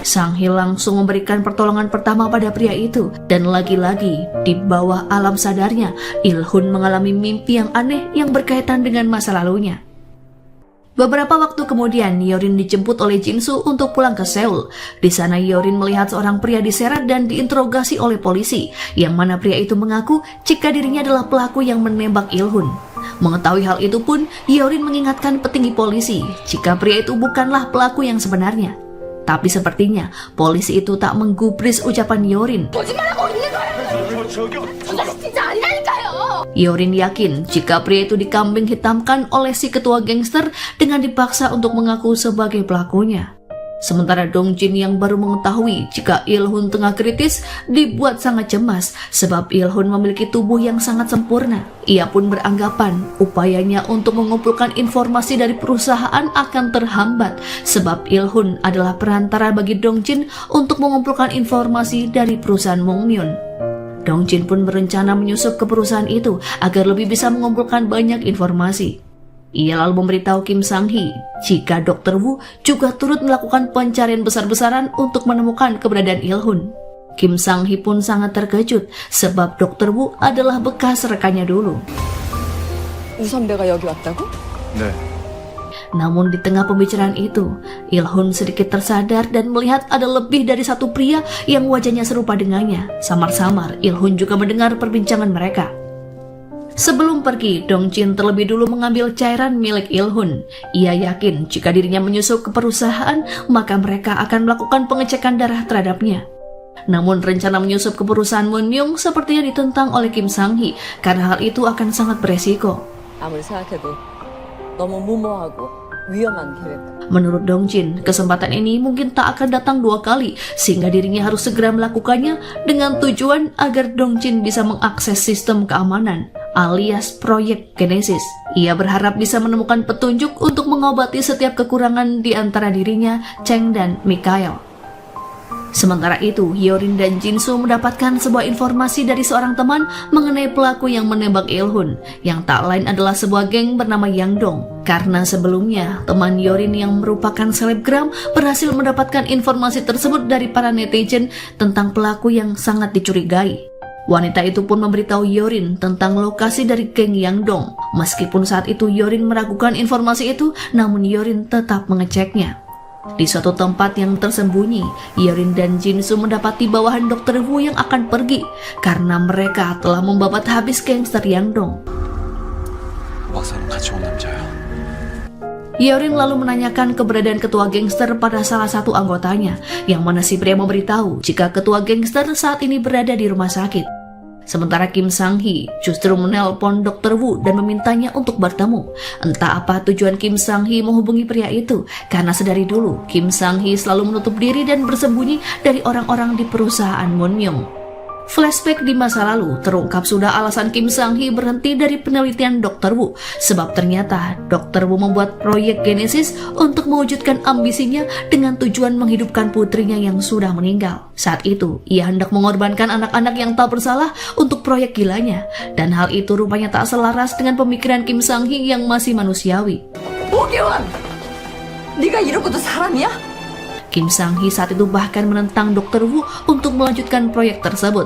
Sang-hee langsung memberikan pertolongan pertama pada pria itu dan lagi-lagi di bawah alam sadarnya Il-hun mengalami mimpi yang aneh yang berkaitan dengan masa lalunya. Beberapa waktu kemudian Hyorin dijemput oleh Jin-soo untuk pulang ke Seoul. Di sana Hyorin melihat seorang pria diseret dan diinterogasi oleh polisi, yang mana pria itu mengaku jika dirinya adalah pelaku yang menembak Il-hun. Mengetahui hal itu pun Hyorin mengingatkan petinggi polisi jika pria itu bukanlah pelaku yang sebenarnya. Tapi sepertinya polisi itu tak menggubris ucapan Hyorin. Hyorin yakin jika pria itu dikambing hitamkan oleh si ketua gangster dengan dipaksa untuk mengaku sebagai pelakunya. Sementara Dong-jin yang baru mengetahui jika Il-hun tengah kritis dibuat sangat cemas sebab Il-hun memiliki tubuh yang sangat sempurna. Ia pun beranggapan upayanya untuk mengumpulkan informasi dari perusahaan akan terhambat sebab Il-hun adalah perantara bagi Dong-jin untuk mengumpulkan informasi dari perusahaan Mongmyun. Dong-jin pun berencana menyusup ke perusahaan itu agar lebih bisa mengumpulkan banyak informasi. Ia lalu memberitahu Kim Sang-hee jika Dr. Wu juga turut melakukan pencarian besar-besaran untuk menemukan keberadaan Il-hun. Kim Sang-hee pun sangat terkejut sebab Dr. Wu adalah bekas rekannya dulu. 우 선배가 여기 왔다고? 네. Namun di tengah pembicaraan itu, Il-hun sedikit tersadar dan melihat ada lebih dari satu pria yang wajahnya serupa dengannya. Samar-samar Il-hun juga mendengar perbincangan mereka. Sebelum pergi, Dong-jin terlebih dulu mengambil cairan milik Il-hun. Ia yakin jika dirinya menyusup ke perusahaan, maka mereka akan melakukan pengecekan darah terhadapnya. Namun rencana menyusup ke perusahaan Moonmyung sepertinya ditentang oleh Kim Sang-hee karena hal itu akan sangat beresiko. 아무리 생각해도 너무 무모하고 위험한 계획. Menurut Dong-jin, kesempatan ini mungkin tak akan datang dua kali sehingga dirinya harus segera melakukannya dengan tujuan agar Dong-jin bisa mengakses sistem keamanan alias proyek Genesis. Ia berharap bisa menemukan petunjuk untuk mengobati setiap kekurangan di antara dirinya, Cheng dan Mikhail. Sementara itu, Hyorin dan Jin-soo mendapatkan sebuah informasi dari seorang teman mengenai pelaku yang menembak Il-hun, yang tak lain adalah sebuah geng bernama Yangdong. Karena sebelumnya, teman Hyorin yang merupakan selebgram berhasil mendapatkan informasi tersebut dari para netizen tentang pelaku yang sangat dicurigai. Wanita itu pun memberitahu Hyorin tentang lokasi dari geng Yangdong. Meskipun saat itu Hyorin meragukan informasi itu, namun Hyorin tetap mengeceknya. Di suatu tempat yang tersembunyi, Hyorin dan Jin-soo mendapati bawahan Dr. Wu yang akan pergi karena mereka telah membabat habis gangster Yangdong. 박사는 같이 온 남자야. Hyorin lalu menanyakan keberadaan ketua gangster pada salah satu anggotanya, yang mana si pria memberitahu jika ketua gangster saat ini berada di rumah sakit. Sementara Kim Sang-hee justru menelpon Dr. Wu dan memintanya untuk bertemu. Entah apa tujuan Kim Sang-hee menghubungi pria itu, karena sedari dulu Kim Sang-hee selalu menutup diri dan bersembunyi dari orang-orang di perusahaan Moonmyung. Flashback di masa lalu terungkap sudah alasan Kim Sang-hee berhenti dari penelitian Dr. Wu sebab ternyata Dr. Wu membuat proyek Genesis untuk mewujudkan ambisinya dengan tujuan menghidupkan putrinya yang sudah meninggal. Saat itu ia hendak mengorbankan anak-anak yang tak bersalah untuk proyek gilanya, dan hal itu rupanya tak selaras dengan pemikiran Kim Sang-hee yang masih manusiawi. 오기원! 네가 이러고도 사람이야? Kim Sang-hee saat itu bahkan menentang Dr. Wu untuk melanjutkan proyek tersebut.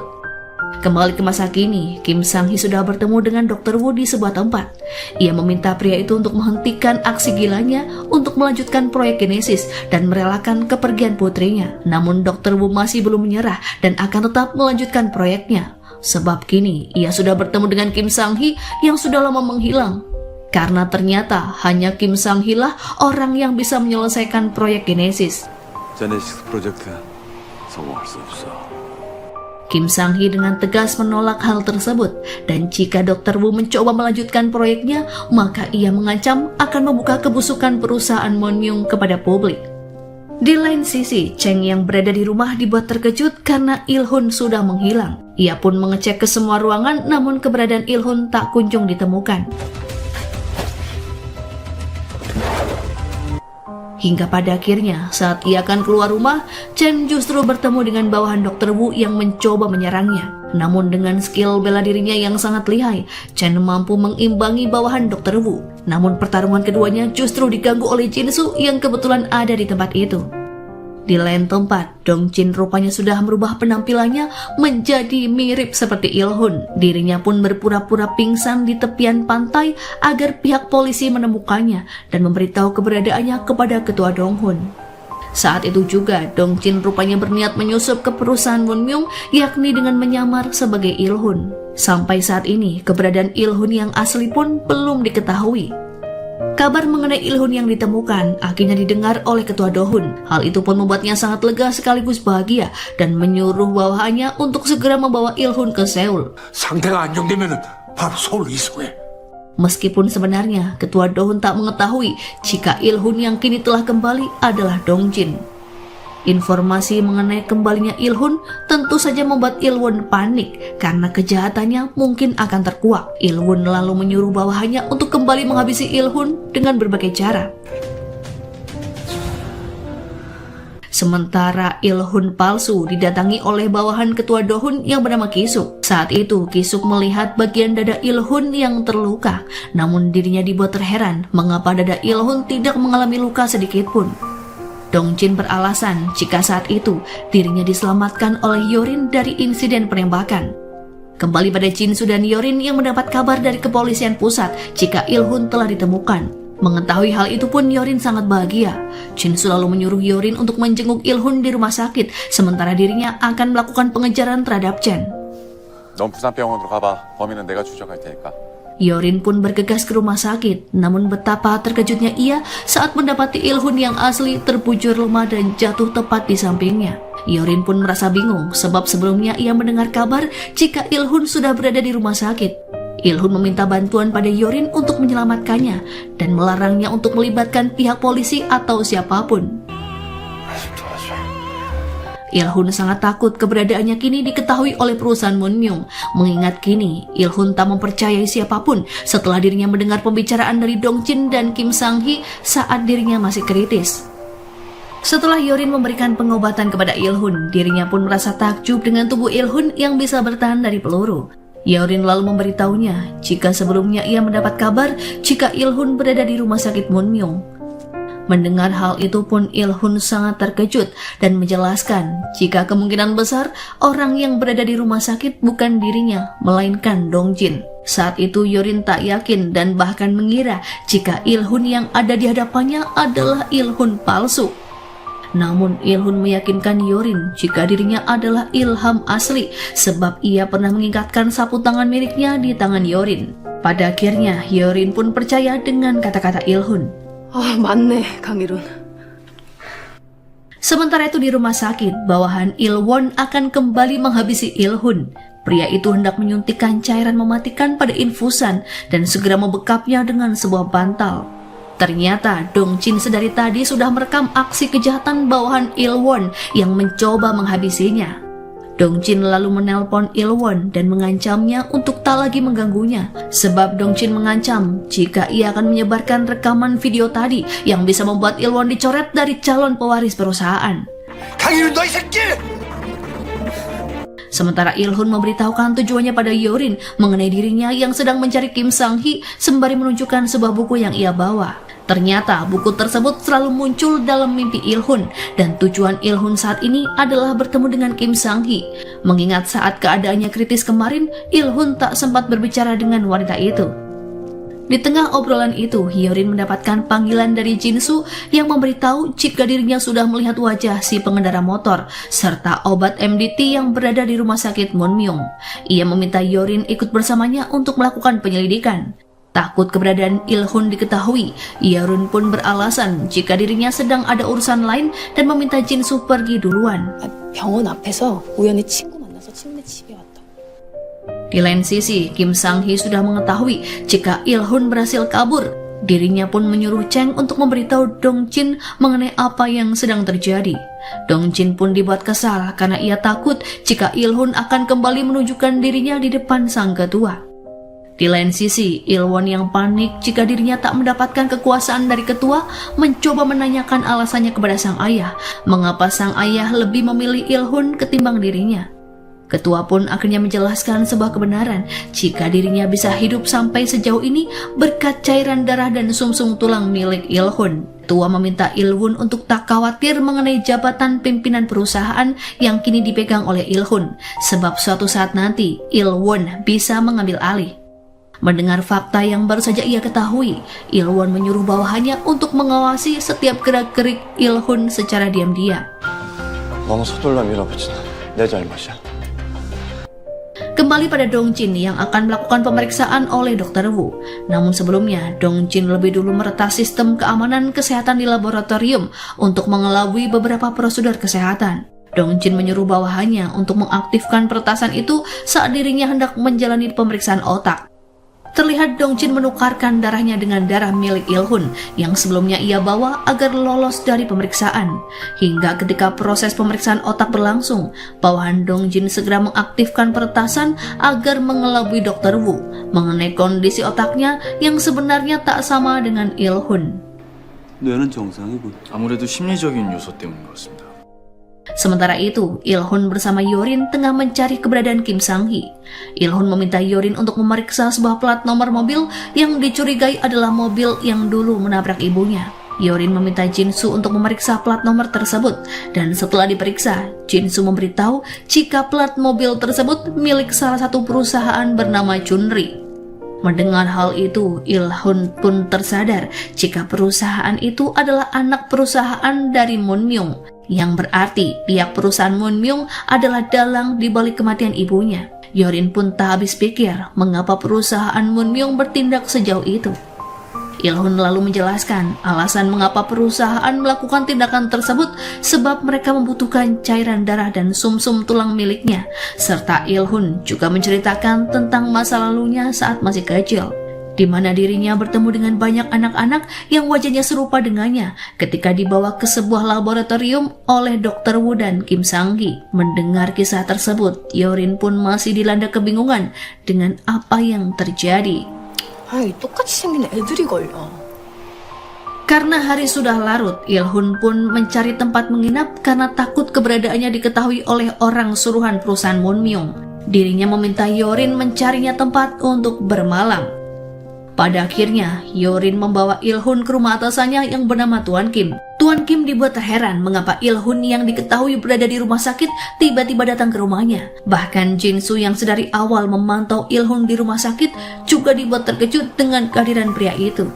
Kembali ke masa kini, Kim Sang-hee sudah bertemu dengan Dr. Woo di sebuah tempat. Ia meminta pria itu untuk menghentikan aksi gilanya untuk melanjutkan proyek Genesis dan merelakan kepergian putrinya. Namun Dr. Woo masih belum menyerah dan akan tetap melanjutkan proyeknya. Sebab kini ia sudah bertemu dengan Kim Sang-hee yang sudah lama menghilang. Karena ternyata hanya Kim Sang-hee lah orang yang bisa menyelesaikan proyek Genesis. 제네시스 프로젝트 성공할 수 없어. Kim Sang-hee dengan tegas menolak hal tersebut, dan jika Dr. Woo mencoba melanjutkan proyeknya, maka ia mengancam akan membuka kebusukan perusahaan Monmyoung kepada publik. Di lain sisi, Cheng yang berada di rumah dibuat terkejut karena Il-hun sudah menghilang. Ia pun mengecek ke semua ruangan, namun keberadaan Il-hun tak kunjung ditemukan. Hingga pada akhirnya, saat ia akan keluar rumah, Chen justru bertemu dengan bawahan Dr. Woo yang mencoba menyerangnya. Namun dengan skill bela dirinya yang sangat lihai, Chen mampu mengimbangi bawahan Dr. Woo. Namun pertarungan keduanya justru diganggu oleh Jin-soo yang kebetulan ada di tempat itu. Di lain tempat, Dong-jin rupanya sudah merubah penampilannya menjadi mirip seperti Il-hun. Dirinya pun berpura-pura pingsan di tepian pantai agar pihak polisi menemukannya dan memberitahu keberadaannya kepada ketua Dong-hun. Saat itu juga, Dong-jin rupanya berniat menyusup ke perusahaan Monmyoung, yakni dengan menyamar sebagai Il-hun. Sampai saat ini, keberadaan Il-hun yang asli pun belum diketahui. Kabar mengenai Il-hun yang ditemukan akhirnya didengar oleh ketua Do-hun. Hal itu pun membuatnya sangat lega sekaligus bahagia dan menyuruh bawahannya untuk segera membawa Il-hun ke Seoul. 상태가 안정되면 바로 서울로 이송해. Meskipun sebenarnya ketua Do-hun tak mengetahui jika Il-hun yang kini telah kembali adalah Dong-jin. Informasi mengenai kembalinya Il-hun tentu saja membuat Il-won panik karena kejahatannya mungkin akan terkuak. Il-won lalu menyuruh bawahannya untuk kembali menghabisi Il-hun dengan berbagai cara. Sementara Il-hun palsu didatangi oleh bawahan ketua Do-hun yang bernama Ki-suk. Saat itu Ki-suk melihat bagian dada Il-hun yang terluka, namun dirinya dibuat terheran mengapa dada Il-hun tidak mengalami luka sedikit pun. Dong-jin beralasan jika saat itu dirinya diselamatkan oleh Yorin dari insiden penembakan. Kembali pada Jin-soo dan Yorin yang mendapat kabar dari kepolisian pusat jika Il-hun telah ditemukan. Mengetahui hal itu pun Yorin sangat bahagia. Jin-soo lalu menyuruh Yorin untuk menjenguk Il-hun di rumah sakit, sementara dirinya akan melakukan pengejaran terhadap Chen. 넌 부산병원으로 가봐. 범인은 내가 추적할 테니까. Yorin pun bergegas ke rumah sakit, namun betapa terkejutnya ia saat mendapati Il-hun yang asli terbujur lemah dan jatuh tepat di sampingnya. Yorin pun merasa bingung sebab sebelumnya ia mendengar kabar jika Il-hun sudah berada di rumah sakit. Il-hun meminta bantuan pada Yorin untuk menyelamatkannya dan melarangnya untuk melibatkan pihak polisi atau siapapun. Il-hun sangat takut keberadaannya kini diketahui oleh perusahaan Monmyoung. Mengingat kini Il-hun tak mempercayai siapapun setelah dirinya mendengar pembicaraan dari Dong-jin dan Kim Sang-hee saat dirinya masih kritis. Setelah Yorin memberikan pengobatan kepada Il-hun, dirinya pun merasa takjub dengan tubuh Il-hun yang bisa bertahan dari peluru. Yorin lalu memberitahunya jika sebelumnya ia mendapat kabar jika Il-hun berada di rumah sakit Monmyoung. Mendengar hal itu pun Il-hun sangat terkejut dan menjelaskan jika kemungkinan besar orang yang berada di rumah sakit bukan dirinya, melainkan Dong-jin. Saat itu Yorin tak yakin dan bahkan mengira jika Il-hun yang ada di hadapannya adalah Il-hun palsu. Namun Il-hun meyakinkan Yorin jika dirinya adalah Ilham asli sebab ia pernah mengikatkan sapu tangan miliknya di tangan Yorin. Pada akhirnya Yorin pun percaya dengan kata-kata Il-hun. 맞네, 강일훈. Sementara itu di rumah sakit, bawahan Il-won akan kembali menghabisi Il-hun. Pria itu hendak menyuntikkan cairan mematikan pada infusan dan segera membekapnya dengan sebuah bantal. Ternyata Dong-jin sedari tadi sudah merekam aksi kejahatan bawahan Il-won yang mencoba menghabisinya. Dong-jin lalu menelpon Il-won dan mengancamnya untuk tak lagi mengganggunya. Sebab Dong-jin mengancam jika ia akan menyebarkan rekaman video tadi yang bisa membuat Il-won dicoret dari calon pewaris perusahaan. 강일훈 너이 새끼! Sementara Il-hun memberitahukan tujuannya pada Yorin mengenai dirinya yang sedang mencari Kim Sang-hee sembari menunjukkan sebuah buku yang ia bawa. Ternyata buku tersebut selalu muncul dalam mimpi Il-hun, dan tujuan Il-hun saat ini adalah bertemu dengan Kim Sang-hee. Mengingat saat keadaannya kritis kemarin, Il-hun tak sempat berbicara dengan wanita itu. Di tengah obrolan itu, Hyorin mendapatkan panggilan dari Jin-soo yang memberitahu jika dirinya sudah melihat wajah si pengendara motor serta obat MDT yang berada di rumah sakit Munmyung. Ia meminta Hyorin ikut bersamanya untuk melakukan penyelidikan. Takut keberadaan Il-hun diketahui, Hyorin pun beralasan jika dirinya sedang ada urusan lain dan meminta Jin-soo pergi duluan. 병원 앞에서 우연히 친구 만나서 친구네 집에 왔다. Di lain sisi, Kim Sang-hee sudah mengetahui jika Il-hun berhasil kabur. Dirinya pun menyuruh Cheng untuk memberitahu Dong-jin mengenai apa yang sedang terjadi. Dong-jin pun dibuat kesal karena ia takut jika Il-hun akan kembali menunjukkan dirinya di depan sang ketua. Di lain sisi, Il-won yang panik jika dirinya tak mendapatkan kekuasaan dari ketua mencoba menanyakan alasannya kepada sang ayah, mengapa sang ayah lebih memilih Il-hun ketimbang dirinya. Ketua pun akhirnya menjelaskan sebuah kebenaran jika dirinya bisa hidup sampai sejauh ini berkat cairan darah dan sumsum tulang milik Il-hun. Ketua meminta Il-won untuk tak khawatir mengenai jabatan pimpinan perusahaan yang kini dipegang oleh Il-hun, sebab suatu saat nanti Il-won bisa mengambil alih. Mendengar fakta yang baru saja ia ketahui, Il-won menyuruh bawahannya untuk mengawasi setiap gerak-gerik Il-hun secara diam-diam. 너무 서둘러 밀어붙이나 내 잘못이야. Kembali pada Dong-jin yang akan melakukan pemeriksaan oleh Dr. Wu. Namun sebelumnya, Dong-jin lebih dulu meretas sistem keamanan kesehatan di laboratorium untuk mengelabui beberapa prosedur kesehatan. Dong-jin menyuruh bawahannya untuk mengaktifkan peretasan itu saat dirinya hendak menjalani pemeriksaan otak. Terlihat Dong-jin menukarkan darahnya dengan darah milik Il-hun yang sebelumnya ia bawa agar lolos dari pemeriksaan. Hingga ketika proses pemeriksaan otak berlangsung, bawahan Dong-jin segera mengaktifkan peretasan agar mengelabui Dr. Wu mengenai kondisi otaknya yang sebenarnya tak sama dengan Il-hun. 뇌는 정상이고. 아무래도 심리적인 요소 때문인 것 같습니다. Sementara itu, Il-hun bersama Hyorin tengah mencari keberadaan Kim Sang-hee. Il-hun meminta Hyorin untuk memeriksa sebuah plat nomor mobil yang dicurigai adalah mobil yang dulu menabrak ibunya. Hyorin meminta Jin-soo untuk memeriksa plat nomor tersebut, dan setelah diperiksa, Jin-soo memberitahu jika plat mobil tersebut milik salah satu perusahaan bernama Chunri. Mendengar hal itu, Il-hun pun tersadar jika perusahaan itu adalah anak perusahaan dari Munmyung, yang berarti pihak perusahaan Munmyung adalah dalang di balik kematian ibunya. Hyorin pun tak habis pikir mengapa perusahaan Munmyung bertindak sejauh itu. Il-hun lalu menjelaskan alasan mengapa perusahaan melakukan tindakan tersebut sebab mereka membutuhkan cairan darah dan sumsum tulang miliknya, serta Il-hun juga menceritakan tentang masa lalunya saat masih kecil, di mana dirinya bertemu dengan banyak anak-anak yang wajahnya serupa dengannya ketika dibawa ke sebuah laboratorium oleh Dr. Wu dan Kim Sang-hee. Mendengar kisah tersebut, Hyorin pun masih dilanda kebingungan dengan apa yang terjadi. 아이, 똑같이 생긴 애들이 걸려. Karena hari sudah larut, Il-hun pun mencari tempat menginap karena takut keberadaannya diketahui oleh orang suruhan perusahaan Munmyung. Dirinya meminta Hyorin mencarinya tempat untuk bermalam. Pada akhirnya, Hyorin membawa Il-hun ke rumah atasannya yang bernama Tuan Kim. Tuan Kim dibuat terheran mengapa Il-hun yang diketahui berada di rumah sakit tiba-tiba datang ke rumahnya. Bahkan Jin-soo yang sedari awal memantau Il-hun di rumah sakit juga dibuat terkejut dengan kehadiran pria itu.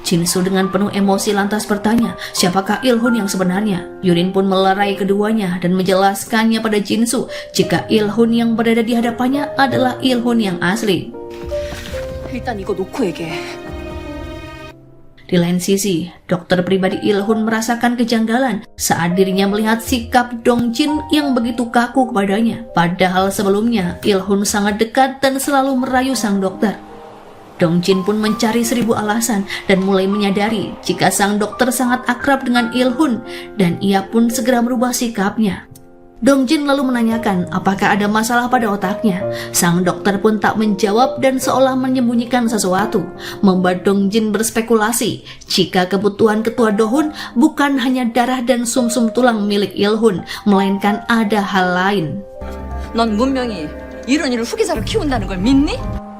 Jin-soo dengan penuh emosi lantas bertanya, siapakah Il-hun yang sebenarnya? Hyorin pun melerai keduanya dan menjelaskannya pada Jin-soo jika Il-hun yang berada di hadapannya adalah Il-hun yang asli. 일단 이거 놓고 얘기해. Di lain sisi, dokter pribadi Il-hun merasakan kejanggalan saat dirinya melihat sikap Dong-jin yang begitu kaku kepadanya. Padahal sebelumnya, Il-hun sangat dekat dan selalu merayu sang dokter. Dong-jin pun mencari 1000 alasan dan mulai menyadari jika sang dokter sangat akrab dengan Il-hun dan ia pun segera merubah sikapnya. Dong-jin lalu menanyakan apakah ada masalah pada otaknya. Sang dokter pun tak menjawab dan seolah menyembunyikan sesuatu, membuat Dong-jin berspekulasi jika kebutuhan ketua Do-hun bukan hanya darah dan sumsum tulang milik Il-hun, melainkan ada hal lain. 넌 분명히 이런 일을 후계자로 키운다는 걸 믿니?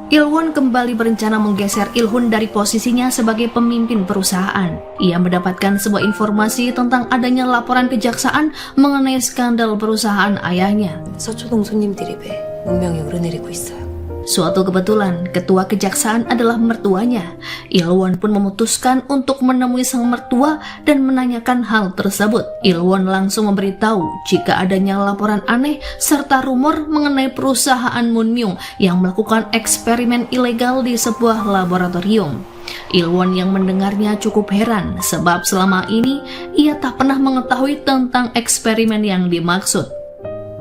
Ilwon kembali berencana menggeser Il-hun dari posisinya sebagai pemimpin perusahaan. Ia mendapatkan sebuah informasi tentang adanya laporan kejaksaan mengenai skandal perusahaan ayahnya. 서초동 손님들이 배 운명이 오르내리고 있어요. Suatu kebetulan, ketua kejaksaan adalah mertuanya. Ilwon pun memutuskan untuk menemui sang mertua dan menanyakan hal tersebut. Ilwon langsung memberitahu jika adanya laporan aneh serta rumor mengenai perusahaan Munmyung yang melakukan eksperimen ilegal di sebuah laboratorium. Ilwon yang mendengarnya cukup heran sebab selama ini ia tak pernah mengetahui tentang eksperimen yang dimaksud.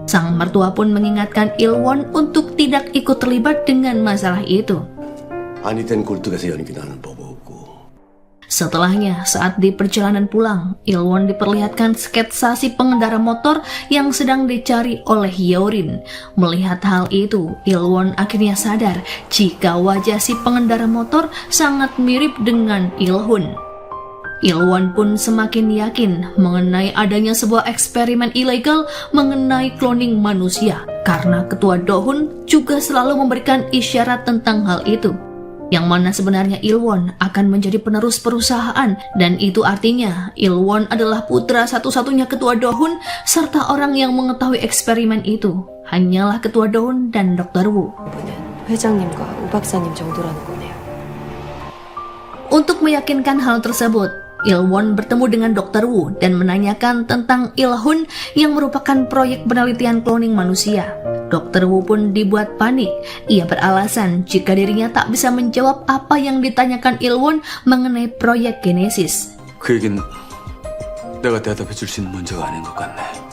Sang mertua pun mengingatkan Ilwon untuk tidak ikut terlibat dengan masalah itu. 아니 된 굴뚝에서 연기 나는 법 없고. Setelahnya, saat di perjalanan pulang, Ilwon diperlihatkan sketsa si pengendara motor yang sedang dicari oleh Hyorin. Melihat hal itu, Ilwon akhirnya sadar jika wajah si pengendara motor sangat mirip dengan Il-hun. Ilwon pun semakin yakin mengenai adanya sebuah eksperimen ilegal mengenai cloning manusia karena ketua Do-hun juga selalu memberikan isyarat tentang hal itu, yang mana sebenarnya Ilwon akan menjadi penerus perusahaan, dan itu artinya Ilwon adalah putra satu-satunya ketua Do-hun serta orang yang mengetahui eksperimen itu hanyalah ketua Do-hun dan Dr. Wu. 회장님과 우 박사님 정도라는 거네요. Untuk meyakinkan hal tersebut, Ilwon bertemu dengan Dr. Wu dan menanyakan tentang Il-hun yang merupakan proyek penelitian cloning manusia. Dr. Wu pun dibuat panik. Ia beralasan jika dirinya tak bisa menjawab apa yang ditanyakan Ilwon mengenai proyek Genesis. 그 얘긴 내가 대답해 줄 수 있는 문제가 아닌 것 같네.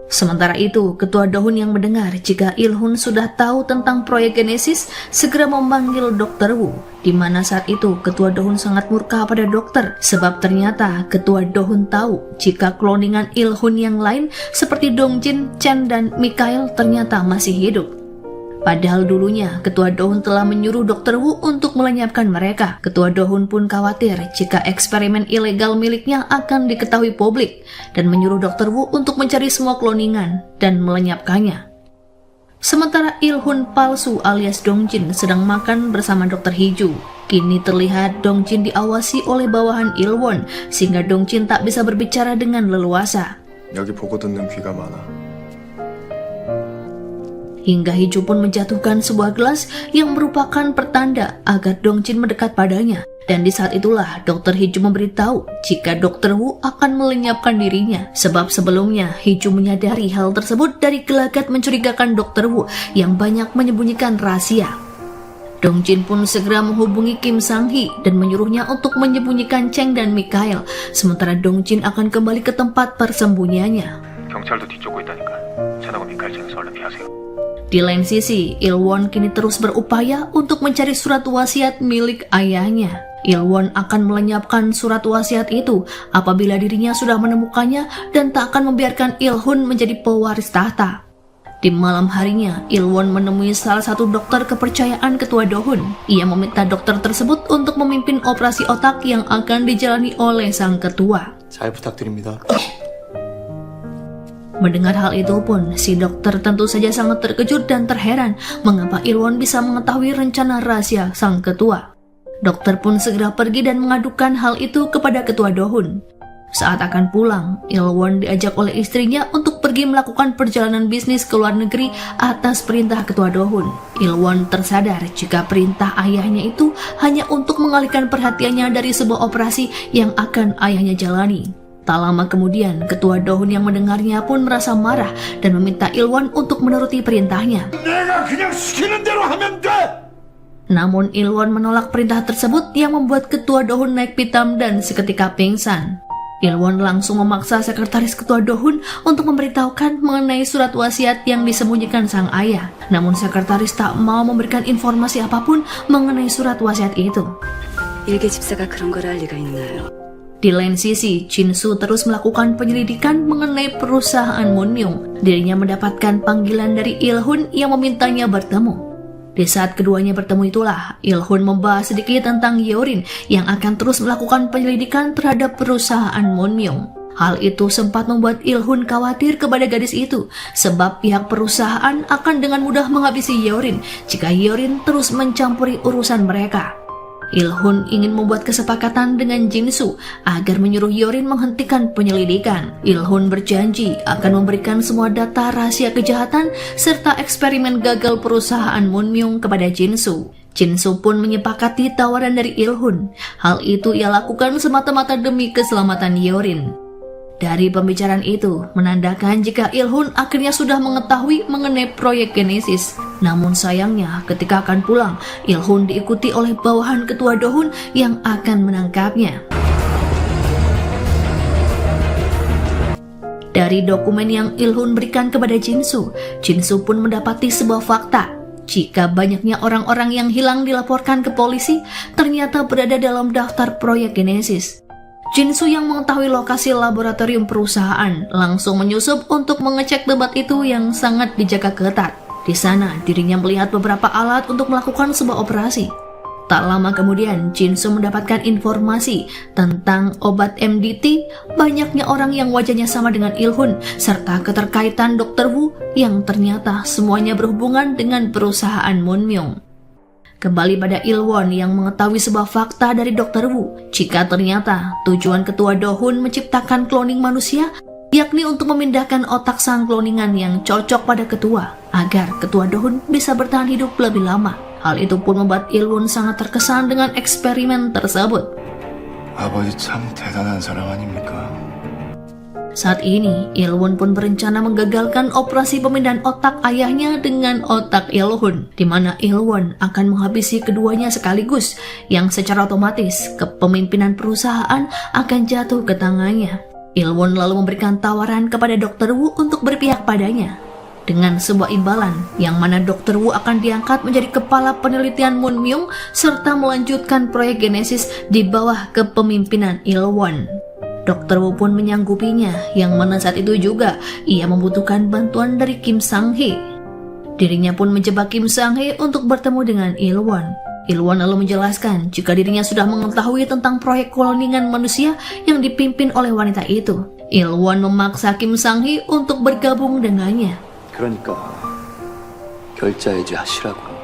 Sementara itu, ketua Do-hun yang mendengar jika Il-hun sudah tahu tentang proyek Genesis segera memanggil Dr. Wu, di mana saat itu ketua Do-hun sangat murka pada dokter sebab ternyata ketua Do-hun tahu jika kloningan Il-hun yang lain seperti Dongjin, Chen, dan Mikhail ternyata masih hidup. Padahal dulunya ketua Do-hun telah menyuruh Dr. Wu untuk melenyapkan mereka. Ketua Do-hun pun khawatir jika eksperimen ilegal miliknya akan diketahui publik dan menyuruh Dr. Wu untuk mencari semua kloningan dan melenyapkannya. Sementara Il-hun palsu alias Dongjin sedang makan bersama Dr. Hiju. Kini terlihat Dongjin diawasi oleh bawahan Ilwon sehingga Dongjin tak bisa berbicara dengan leluasa. 여기 보고 듣는 귀가 많아. Hingga Hiju pun menjatuhkan sebuah gelas yang merupakan pertanda agar Dongjin mendekat padanya. Dan di saat itulah Dr. Hiju memberitahu jika Dr. Wu akan melenyapkan dirinya. Sebab sebelumnya Hiju menyadari hal tersebut dari gelagat mencurigakan Dr. Wu yang banyak menyembunyikan rahasia. Dongjin pun segera menghubungi Kim Sang-hee dan menyuruhnya untuk menyembunyikan Cheng dan Mikhail. Sementara Dongjin akan kembali ke tempat persembunyiannya. 경찰도 뒤쫓고 있다니까. 첸하고 미카엘 챙겨서 얼른 피하세요. Di lain sisi, Ilwon kini terus berupaya untuk mencari surat wasiat milik ayahnya. Ilwon akan melenyapkan surat wasiat itu apabila dirinya sudah menemukannya dan tak akan membiarkan Il-hun menjadi pewaris tahta. Di malam harinya, Ilwon menemui salah satu dokter kepercayaan ketua Do-hun. Ia meminta dokter tersebut untuk memimpin operasi otak yang akan dijalani oleh sang ketua. 잘 부탁드립니다. Mendengar hal itu pun, si dokter tentu saja sangat terkejut dan terheran mengapa Ilwon bisa mengetahui rencana rahasia sang ketua. Dokter pun segera pergi dan mengadukan hal itu kepada ketua Do-hun. Saat akan pulang, Ilwon diajak oleh istrinya untuk pergi melakukan perjalanan bisnis ke luar negeri atas perintah ketua Do-hun. Ilwon tersadar jika perintah ayahnya itu hanya untuk mengalihkan perhatiannya dari sebuah operasi yang akan ayahnya jalani. Tak lama kemudian, ketua Do-hun yang mendengarnya pun merasa marah dan meminta Ilwon untuk menuruti perintahnya. 내가 그냥 시키는 대로 하면 돼. Namun Ilwon menolak perintah tersebut yang membuat ketua Do-hun naik pitam dan seketika pingsan. Ilwon langsung memaksa sekretaris ketua Do-hun untuk memberitahukan mengenai surat wasiat yang disembunyikan sang ayah. Namun sekretaris tak mau memberikan informasi apapun mengenai surat wasiat itu. 일개 집사가 그런 걸 알 리가 있나요? Di lain sisi, Chin-su terus melakukan penyelidikan mengenai perusahaan Munmyung. Dirinya mendapatkan panggilan dari Il-hun yang memintanya bertemu. Di saat keduanya bertemu itulah, Il-hun membahas sedikit tentang Hyorin yang akan terus melakukan penyelidikan terhadap perusahaan Munmyung. Hal itu sempat membuat Il-hun khawatir kepada gadis itu, sebab pihak perusahaan akan dengan mudah menghabisi Hyorin jika Hyorin terus mencampuri urusan mereka. Il-hun ingin membuat kesepakatan dengan Jin-soo agar menyuruh Hyorin menghentikan penyelidikan. Il-hun berjanji akan memberikan semua data rahasia kejahatan serta eksperimen gagal perusahaan Moonmyung kepada Jin-soo. Jin-soo pun menyepakati tawaran dari Il-hun. Hal itu ia lakukan semata-mata demi keselamatan Hyorin. Dari pembicaraan itu menandakan jika Il-hun akhirnya sudah mengetahui mengenai proyek Genesis. Namun sayangnya ketika akan pulang, Il-hun diikuti oleh bawahan ketua Do-hun yang akan menangkapnya. Dari dokumen yang Il-hun berikan kepada Jin-soo, Jin-soo pun mendapati sebuah fakta. Jika banyaknya orang-orang yang hilang dilaporkan ke polisi, ternyata berada dalam daftar proyek Genesis. Jin-soo yang mengetahui lokasi laboratorium perusahaan langsung menyusup untuk mengecek tempat itu yang sangat dijaga ketat. Di sana, dirinya melihat beberapa alat untuk melakukan sebuah operasi. Tak lama kemudian, Jin-soo mendapatkan informasi tentang obat MDT, banyaknya orang yang wajahnya sama dengan Il-hun, serta keterkaitan Dr. Wu yang ternyata semuanya berhubungan dengan perusahaan Moonmyung. Kembali pada Il-won yang mengetahui sebuah fakta dari Dr. Wu, jika ternyata tujuan ketua Do-hun menciptakan kloning manusia, yakni untuk memindahkan otak sang kloningan yang cocok pada ketua, agar ketua Do-hun bisa bertahan hidup lebih lama. Hal itu pun membuat Il-won sangat terkesan dengan eksperimen tersebut. 아버지 참 대단한 사람 아닙니까? Saat ini, Il-won pun berencana menggagalkan operasi pemindahan otak ayahnya dengan otak Il-hun, di mana Il-won akan menghabisi keduanya sekaligus, yang secara otomatis kepemimpinan perusahaan akan jatuh ke tangannya. Il-won lalu memberikan tawaran kepada Dr. Wu untuk berpihak padanya, dengan sebuah imbalan yang mana Dr. Wu akan diangkat menjadi kepala penelitian Moonmyung serta melanjutkan proyek Genesis di bawah kepemimpinan Il-won. Dr. Wu pun menyanggupinya, yang mana saat itu juga ia membutuhkan bantuan dari Kim Sang-hee. Dirinya pun menjebak Kim Sang-hee untuk bertemu dengan Il-won. Il-won lalu menjelaskan jika dirinya sudah mengetahui tentang proyek kloningan manusia yang dipimpin oleh wanita itu. Il-won memaksa Kim Sang-hee untuk bergabung dengannya. 그러니까 결자해지 하시라고.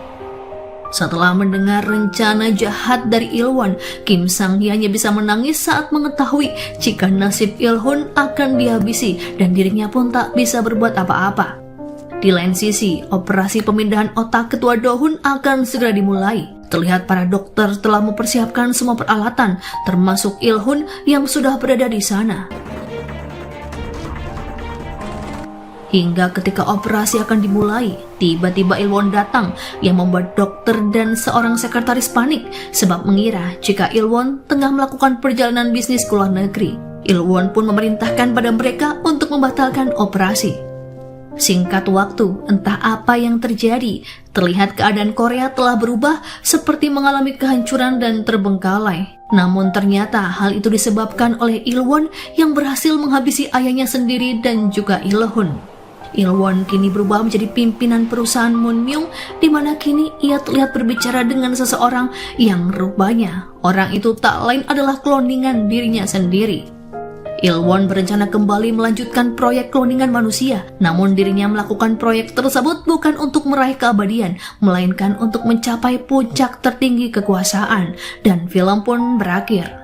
Setelah mendengar rencana jahat dari Il-won, Kim Sang-hee hanya bisa menangis saat mengetahui jika nasib Il-hun akan dihabisi dan dirinya pun tak bisa berbuat apa-apa. Di lain sisi, operasi pemindahan otak ketua Do-hun akan segera dimulai. Terlihat para dokter telah mempersiapkan semua peralatan, termasuk Il-hun yang sudah berada di sana. Hingga ketika operasi akan dimulai, tiba-tiba Il-won datang yang membuat dokter dan seorang sekretaris panik sebab mengira jika Il-won tengah melakukan perjalanan bisnis ke luar negeri. Il-won pun memerintahkan pada mereka untuk membatalkan operasi. Singkat waktu, entah apa yang terjadi, terlihat keadaan Korea telah berubah seperti mengalami kehancuran dan terbengkalai. Namun ternyata hal itu disebabkan oleh Il-won yang berhasil menghabisi ayahnya sendiri dan juga Il-hun. Il-won kini berubah menjadi pimpinan perusahaan Moonmyung, di mana kini ia terlihat berbicara dengan seseorang yang rupanya orang itu tak lain adalah kloningan dirinya sendiri. Il-won berencana kembali melanjutkan proyek kloningan manusia, namun dirinya melakukan proyek tersebut bukan untuk meraih keabadian, melainkan untuk mencapai puncak tertinggi kekuasaan, dan film pun berakhir.